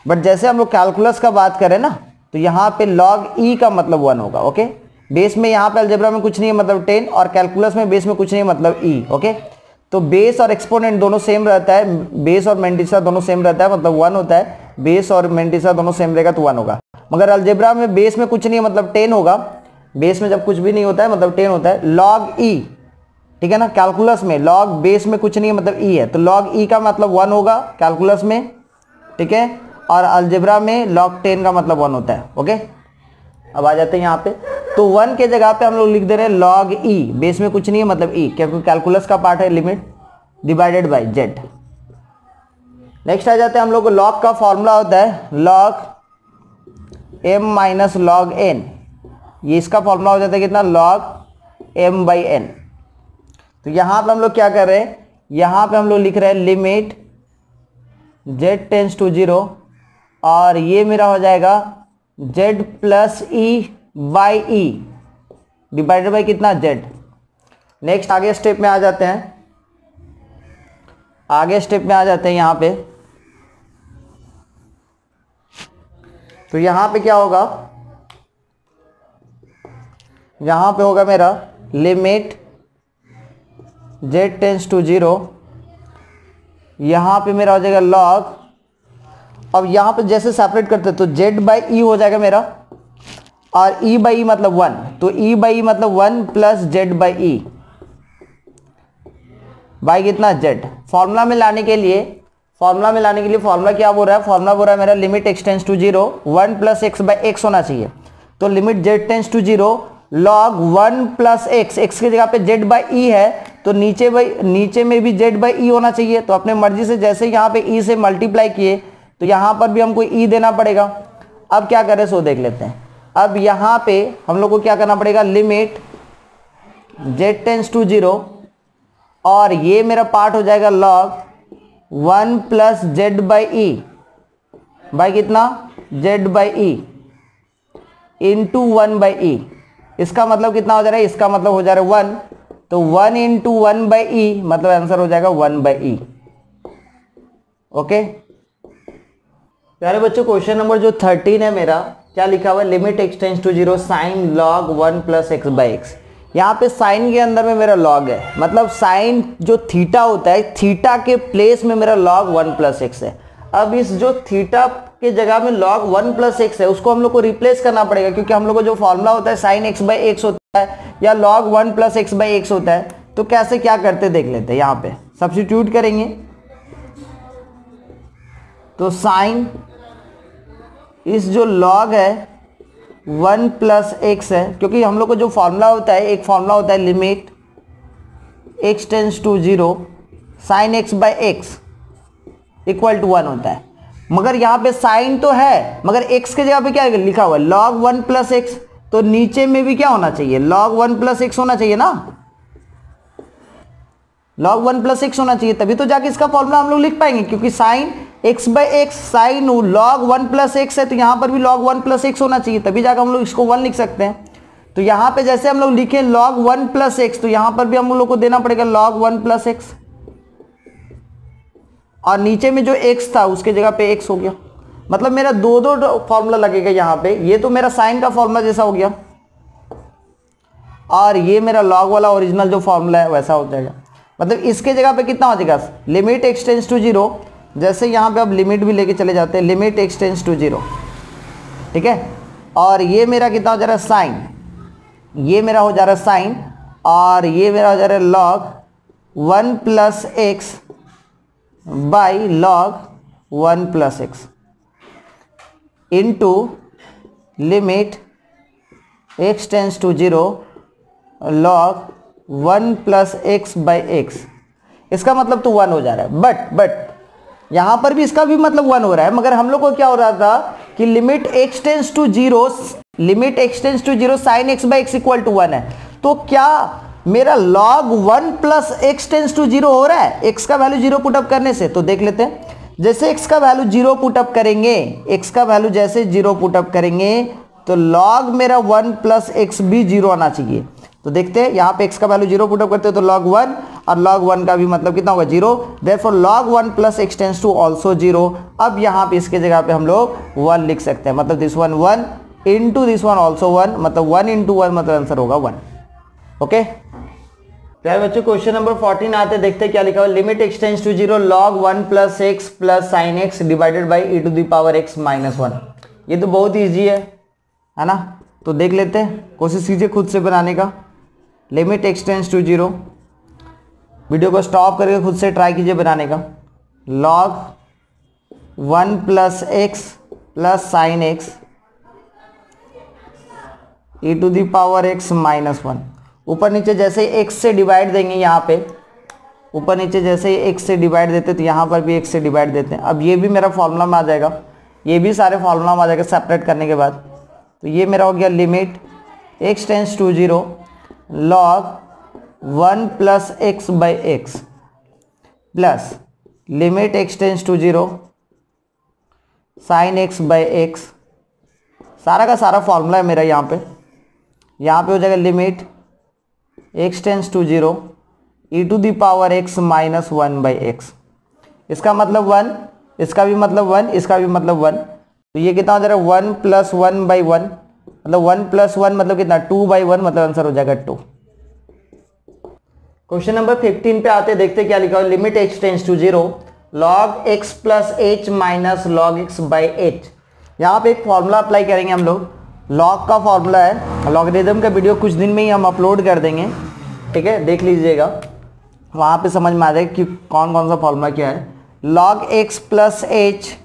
बट जैसे हम लोग कैलकुलस का बात करें ना, तो यहाँ पे log e का मतलब 1 होगा। ओके, बेस में यहाँ पे अलजेब्रा में कुछ नहीं है मतलब 10, और कैलकुलस में बेस में कुछ नहीं है मतलब e। ओके, तो बेस और एक्सपोनेंट दोनों सेम रहता है, बेस और मेंटिसा दोनों सेम रहता है, मतलब 1 होता है। बेस और मेंटिसा दोनों सेम रहेगा तो 1 होगा। मगर अलजेब्रा में बेस में कुछ नहीं है मतलब 10 होगा, बेस में जब कुछ भी नहीं होता है मतलब 10 होता है। log e, ठीक है ना, कैलकुलस में log बेस में कुछ नहीं है मतलब e है, तो log e का मतलब 1 होगा कैलकुलस में, ठीक है। और अलजेब्रा में log 10 का मतलब 1 होता है। ओके, अब आ जाते हैं यहाँ पे, तो 1 के जगह पे हम लोग लिख दे रहे हैं log e, बेस में कुछ नहीं है मतलब e, क्योंकि कैलकुलस का पार्ट है, limit divided by z। Next आ जाते हैं हम लोग को, log का फॉर्मूला होता है log m minus log n, ये इसका फॉर्मूला हो जाता है कितना, log m बाई n। तो यहाँ पे हम लोग क्या कर रहे हैं, यहाँ पे हम लोग लिख रहे हैं लिमिट z टेंस टू 0, और ये मेरा हो जाएगा z plus E by E divided by कितना, z। नेक्स्ट आगे स्टेप में आ जाते हैं, यहाँ पे। तो यहाँ पे क्या होगा, यहाँ पे होगा मेरा लिमिट z टेंस टू 0, यहाँ पे मेरा हो जाएगा log, अब यहाँ पे जैसे सेपरेट करते तो z बाई ई हो जाएगा मेरा, और e बाई ई मतलब 1, तो e बाई ई मतलब 1 plus z by e, by कितना जेड। फॉर्मूला में लाने के लिए फॉर्मूला क्या बोल रहा है, फॉर्मूला बोल रहा है मेरा limit x tends to 0 1 plus x by x होना चाहिए। तो limit z tends to 0 log 1 plus x, x की जगह पे जेड बाई ई है तो नीचे में भी जेड बाई ई होना चाहिए। तो अपने मर्जी से जैसे यहाँ पे ई से मल्टीप्लाई किए तो यहाँ पर भी हमको ई देना पड़ेगा। अब क्या करें सो देख लेते हैं। अब यहाँ पे हम लोग को क्या करना पड़ेगा, लिमिट जेड टेंस टू 0 और ये मेरा पार्ट हो जाएगा log 1 plus z by e by कितना, z by e into 1 by e. इसका मतलब कितना हो जा रहा है, इसका मतलब हो जा रहा है 1, तो 1 इंटू 1 बाई ई मतलब आंसर हो जाएगा 1 बाई ई। ओके प्यारे बच्चों, क्वेश्चन नंबर जो 13 है मेरा, क्या लिखा हुआ है, limit x tends to 0 sine log 1 plus x by x. यहाँ पे साइन के अंदर में मेरा लॉग है, मतलब साइन जो थीटा होता है, थीटा के प्लेस में मेरा लॉग 1 प्लस एक्स है। अब इस जो थीटा के जगह में लॉग 1 प्लस एक्स है उसको हम लोग को रिप्लेस करना पड़ेगा, क्योंकि हम लोग को जो फॉर्मूला होता है साइन एक्स बाई एक्स होता है या log 1 plus x by x होता है। तो कैसे क्या करते देख लेते हैं। यहाँ पे सब्स्टिट्यूट करेंगे तो साइन इस जो लॉग है 1 प्लस एक्स है, क्योंकि हम लोग को जो फॉर्मूला होता है, एक फॉर्मूला होता है limit x tends to 0 sine x by x equal to 1 होता है। मगर यहाँ पे साइन तो है मगर एक्स के जगह पे क्या लिखा हुआ है, लॉग 1 प्लस एक्स। तो नीचे में भी क्या होना चाहिए, लॉग 1 प्लस एक्स होना चाहिए ना, लॉग 1 प्लस एक्स होना चाहिए, तभी तो जाके इसका फॉर्मूला हम लोग लिख पाएंगे। क्योंकि sign x by x, sign log 1 plus x है तो यहाँ पर भी लॉग 1 प्लस एक्स होना चाहिए, तभी जाकर हम लोग इसको 1 लिख सकते हैं। तो यहाँ पे जैसे हम लोग लिखे लॉग 1 प्लस एक्स, तो यहाँ पर भी हम लोग को देना पड़ेगा लॉग 1 प्लस एक्स, और नीचे में जो x था उसके जगह पे x हो गया। मतलब मेरा दो फॉर्मूला लगेगा यहाँ पे। ये तो मेरा साइन का फॉर्मूला जैसा हो गया और ये मेरा लॉग वाला ओरिजिनल जो फॉर्मूला है वैसा हो जाएगा। मतलब इसके जगह पे कितना हो जाएगा, लिमिट एक्स टेंस टू 0, जैसे यहाँ पे अब लिमिट भी लेके चले जाते हैं, लिमिट एक्स टेंस टू 0, ठीक है। और ये मेरा कितना हो जा रहा है, साइन, ये मेरा हो जा रहा है साइन, और ये मेरा हो जा रहा है log 1 plus x by log 1 plus x into limit x tends to 0 log 1 plus x by x. इसका मतलब तो 1 हो जा रहा है, बट यहां पर भी इसका भी मतलब 1 हो रहा है। मगर हम लोग को क्या हो रहा था कि limit x tends to 0 sine x by x equal to 1 है। तो क्या मेरा log 1 plus x tends to 0 हो रहा है x का वैल्यू 0 पुटअप करने से। तो देख लेते हैं, जैसे x का वैल्यू 0 पुटअप करेंगे, x का वैल्यू जैसे 0 पुटअप करेंगे तो log मेरा 1 प्लस एक्स भी 0 आना चाहिए। तो देखते हैं यहाँ पे x का वैल्यू 0 पुटअप करते हैं तो log 1, और log 1 का भी मतलब कितना होगा 0, therefore log 1 plus x tends to also 0। अब यहाँ पे इसके जगह पे हम लोग 1 लिख सकते हैं, मतलब this one 1 into this one also 1, मतलब 1 इंटू 1 मतलब आंसर होगा 1। ओके प्यारे बच्चों, क्वेश्चन नंबर 14 आते देखते हैं क्या लिखा हुआ, limit x tends to 0 log 1 plus x plus sine x divided by e to the power x minus 1। ये तो बहुत ईजी है ना। तो देख लेते हैं, कोशिश कीजिए खुद से बनाने का। Limit x tends to 0, video को स्टॉप करके खुद से ट्राई कीजिए बनाने का। log 1 plus x plus sine x e to the power x minus 1। ऊपर नीचे जैसे x से डिवाइड देंगे, यहाँ पे ऊपर नीचे जैसे x से डिवाइड देते तो यहाँ पर भी x से डिवाइड देते हैं। अब ये भी मेरा फॉर्मूला में आ जाएगा, ये भी सारे फॉर्मूला में आ जाएगा सेपरेट करने के बाद। तो ये मेरा हो गया limit x tends to 0 log 1 plus x by x plus limit x tends to 0 sine x by x. सारा का सारा फॉर्मूला है मेरा यहाँ पे हो जाएगा limit x tends to 0 e to the power x minus 1 by x. इसका मतलब 1, इसका भी मतलब 1, इसका भी मतलब 1। तो ये कितना हो जा रहा है 1 प्लस 1 बाई 1, मतलब 1 प्लस 1 मतलब कितना 2 बाई 1, मतलब आंसर हो जाएगा 2। क्वेश्चन नंबर 15 पे आते देखते क्या लिखा हुआ, limit x tends to 0 log x plus h minus log x by h। यहाँ पे एक फॉर्मूला अप्लाई करेंगे हम लोग, लॉग का फॉर्मूला है। लॉगरिथम का वीडियो कुछ दिन में ही हम अपलोड कर देंगे, ठीक है, देख लीजिएगा। वहाँ पे समझ में आ जाएगा कि कौन कौन सा फॉर्मूला क्या है। log x plus H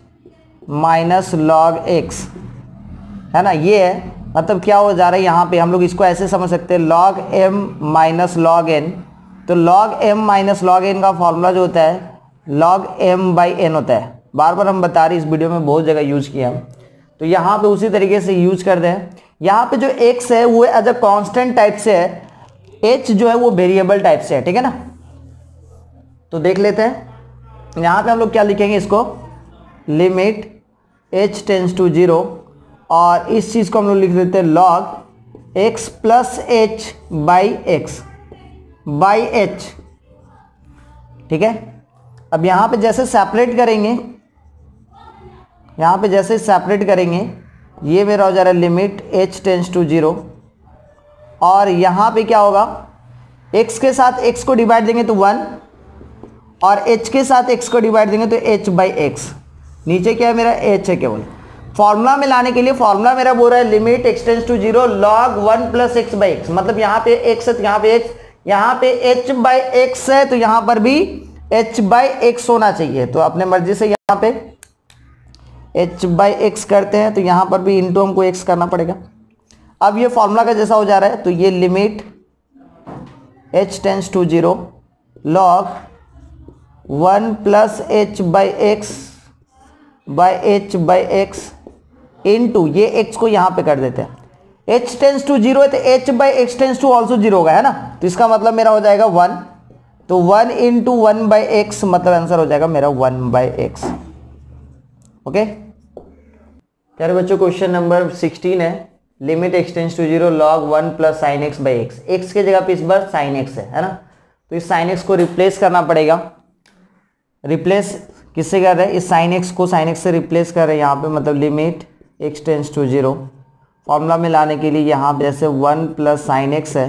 minus log x, है ना, ये है। मतलब क्या हो जा रहा है यहाँ पे, हम लोग इसको ऐसे समझ सकते हैं log m minus log n। तो log m minus log n का फॉर्मूला जो होता है log m बाई n होता है। बार बार हम बता रहे, इस वीडियो में बहुत जगह यूज किया हम, तो यहाँ पे उसी तरीके से यूज करते हैं। यहाँ पे जो x है वो एज अ कांस्टेंट टाइप से है, h जो है वो वेरिएबल टाइप से है, ठीक है ना। तो देख लेते हैं यहाँ पे हम लोग क्या लिखेंगे, इसको लिमिट h टेंस टू 0, और इस चीज को हम लोग लिख देते हैं log x plus h by x by H, ठीक है। अब यहाँ पे जैसे सेपरेट करेंगे, यहाँ पे जैसे सेपरेट करेंगे, ये मेरा हो जा रहा है लिमिट h टेंस टू 0, और यहाँ पे क्या होगा, x के साथ x को डिवाइड देंगे तो 1, और h के साथ x को डिवाइड देंगे तो h बाई एक्स। नीचे क्या है मेरा, h है केवल। फॉर्मूला में लाने के लिए फॉर्मूला मेरा बोल रहा है limit x tends to 0 log 1 plus x by x. मतलब यहाँ पे x है तो यहाँ पे x, यहाँ पे h बाई एक्स है तो यहाँ पर भी h बाई एक्स होना चाहिए। तो अपने मर्जी से यहाँ पे h बाई एक्स करते हैं, तो यहाँ पर भी इंटू हमको x करना पड़ेगा। अब ये फॉर्मूला का जैसा हो जा रहा है, तो ये limit h tends to 0 log 1 plus h by x by h by x into ये x को यहाँ पे कर देते हैं। h टेंस टू 0 है तो h by x tends to also 0 होगा, है ना। तो इसका मतलब मेरा हो जाएगा 1, तो 1 इंटू 1 बाई एक्स, मतलब आंसर हो जाएगा मेरा 1 बाई एक्स। ओके प्यारे बच्चों, क्वेश्चन नंबर 16 है, limit x tends to 0 log 1 plus sine x by x. X के जगह पे इस बार साइन एक्स है ना। तो इस साइन एक्स को रिप्लेस करना पड़ेगा। रिप्लेस किससे कर रहे हैं, इस साइन एक्स को साइन एक्स से रिप्लेस कर रहे हैं यहाँ पे। मतलब limit x tends to 0, formula में लाने के लिए यहाँ पे जैसे 1 प्लस साइन एक्स है,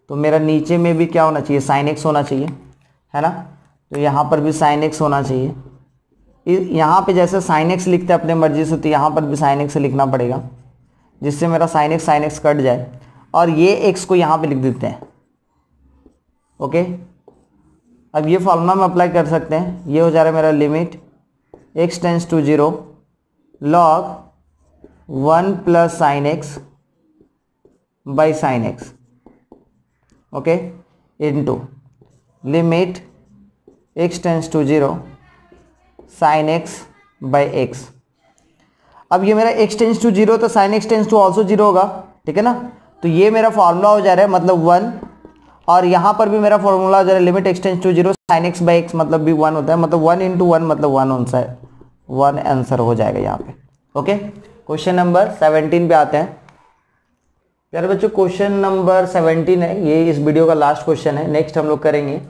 तो मेरा नीचे में भी क्या होना चाहिए, साइन एक्स होना चाहिए, है ना। तो यहाँ पर भी साइन एक्स होना चाहिए। यहाँ पे जैसे साइन एक्स लिखते हैं अपने मर्जी से, तो यहाँ पर भी साइन एक्स लिखना पड़ेगा, जिससे मेरा साइन एक्स कट जाए, और ये एक्स को यहाँ पे लिख देते हैं। ओके, अब ये फॉर्मूला में अप्लाई कर सकते हैं। ये हो जा रहा है मेरा limit x tends to 0 log 1 plus sine x by sine x, okay, into limit x tends to 0 sine x by x. अब ये मेरा x टेंस टू 0 तो sine x tends to also 0 होगा, ठीक है ना। तो ये मेरा फॉर्मूला हो जा रहा है, मतलब 1, और यहाँ पर भी मेरा फॉर्मूला हो जा रहा है limit x tends to 0 sine x by x, मतलब भी 1 होता है। मतलब 1 इंटू 1 मतलब 1 आंसर हो जाएगा यहाँ पे। ओके, क्वेश्चन नंबर 17 पे आते हैं। प्यारे बच्चों, क्वेश्चन नंबर 17 है, ये इस वीडियो का लास्ट क्वेश्चन है। नेक्स्ट हम लोग करेंगे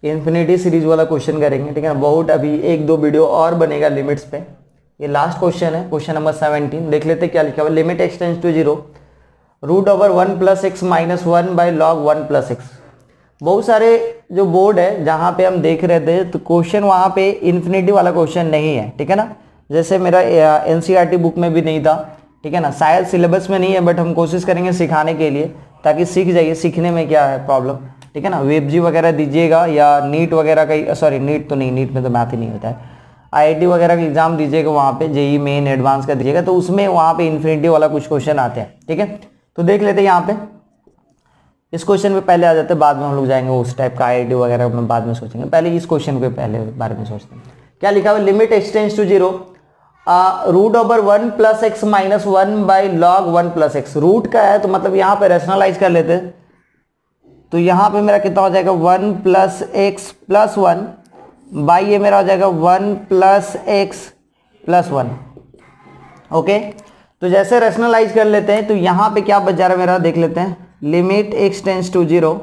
इन्फिनिटी सीरीज वाला क्वेश्चन करेंगे, ठीक है ना। बहुत अभी 1-2 वीडियो और बनेगा लिमिट्स पे। ये लास्ट क्वेश्चन है, क्वेश्चन नंबर 17। देख लेते क्या लिखा हुआ, limit x tends to 0 root over 1 plus x minus 1 by log 1 plus x. बहुत सारे जो बोर्ड है जहाँ पे हम देख रहे थे, तो क्वेश्चन वहाँ पे इन्फिनिटी वाला क्वेश्चन नहीं है, ठीक है ना। जैसे मेरा NCERT बुक में भी नहीं था, ठीक है ना। शायद सिलेबस में नहीं है, बट हम कोशिश करेंगे सिखाने के लिए, ताकि सीख जाइए। सीखने में क्या है प्रॉब्लम, ठीक है ना। वेबजी वगैरह दीजिएगा, या नीट वगैरह का, सॉरी नीट तो नहीं, नीट में तो मैथ ही नहीं होता है। IIT वगैरह का एग्जाम दीजिएगा, वहाँ पे JEE मेन एडवांस का दीजिएगा, तो उसमें वहाँ पे इन्फिनिटी वाला कुछ क्वेश्चन आते हैं, ठीक है। तो देख लेते हैं यहाँ पे, इस क्वेश्चन पे पहले आ जाते हैं, बाद में हम लोग जाएंगे उस टाइप का IIT वगैरह में बाद में सोचेंगे। पहले इस क्वेश्चन के पहले बारे में सोचते हैं। क्या लिखा हुआ, limit x tends to 0 root over 1 plus x minus 1 by log 1 plus x. Root का है तो मतलब यहाँ पे रेशनलाइज कर लेते हैं, तो यहाँ पे मेरा कितना हो जाएगा 1 प्लस एक्स प्लस 1 बाई ये मेरा हो जाएगा 1 प्लस एक्स प्लस 1। ओके, तो जैसे रेशनलाइज कर लेते हैं, तो यहाँ पे क्या बच जा रहा है मेरा, देख लेते हैं। लिमिट x टेंस टू 0,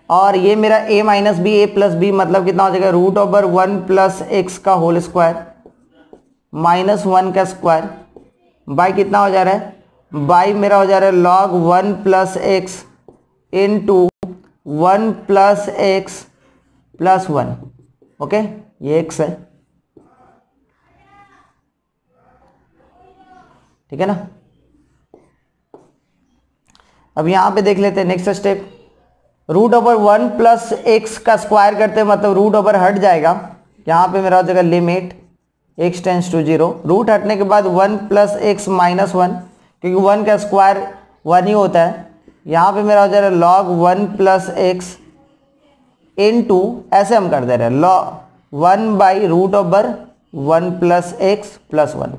और ये मेरा a minus B, a plus B, मतलब कितना हो जाएगा रूट ओवर 1 प्लस एक्स का होल स्क्वायर माइनस 1 का स्क्वायर बाई कितना हो जा रहा है, बाई मेरा हो जा रहा है log 1 plus x into 1 plus x plus 1। Okay, ये x है, ठीक है ना। अब यहाँ पे देख लेते हैं next step. Root over 1 plus X का स्क्वायर करते हैं, मतलब रूट ओवर हट जाएगा, यहाँ पे मेरा हो जाएगा limit x tends to 0। Root हटने के बाद 1 प्लस एक्स माइनस 1, क्योंकि 1 का स्क्वायर 1 ही होता है। यहाँ पे मेरा हो जाएगा log 1 प्लस एक्स इनटू, ऐसे हम कर दे रहे हैं log 1 by root over 1 plus x plus 1।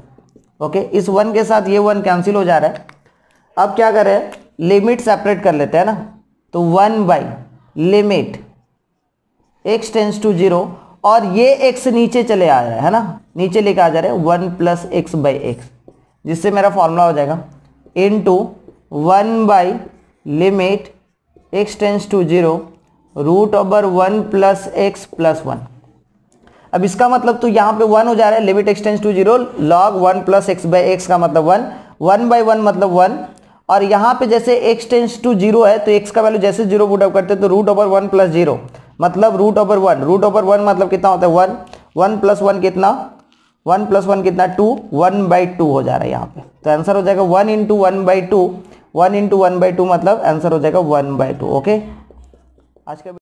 Okay, इस 1 के साथ ये 1 कैंसिल हो जा रहा है। अब क्या करें, लिमिट सेपरेट कर लेते हैं ना, तो 1 by limit x tends to 0, और ये x नीचे चले आ रहा है ना, नीचे लेके आ जा रहे हैं 1 प्लस एक्स बाई एक्स, जिससे मेरा फॉर्मूला हो जाएगा into 1 by limit x tends to 0 root over 1 plus x plus 1। अब इसका मतलब तो यहाँ पे 1 हो जा रहा है, limit x tends to 0 log 1 plus x by x का मतलब 1, 1 बाई 1 मतलब 1, और यहाँ पे जैसे x टेंस टू 0 है तो x का वैल्यू जैसे 0 पुट अप करते हैं तो रूट ओवर 1 प्लस 0 मतलब रूट ओवर 1, रूट ओवर 1 मतलब कितना होता है 1, 1 प्लस 1 कितना, 1 प्लस 1 कितना 2, 1 बाई 2 हो जा रहा है यहाँ पे। तो आंसर हो जाएगा 1 इंटू 1 बाई 2, 1 इंटू 1 बाई 2 मतलब आंसर हो जाएगा 1 बाई 2। ओके, आज का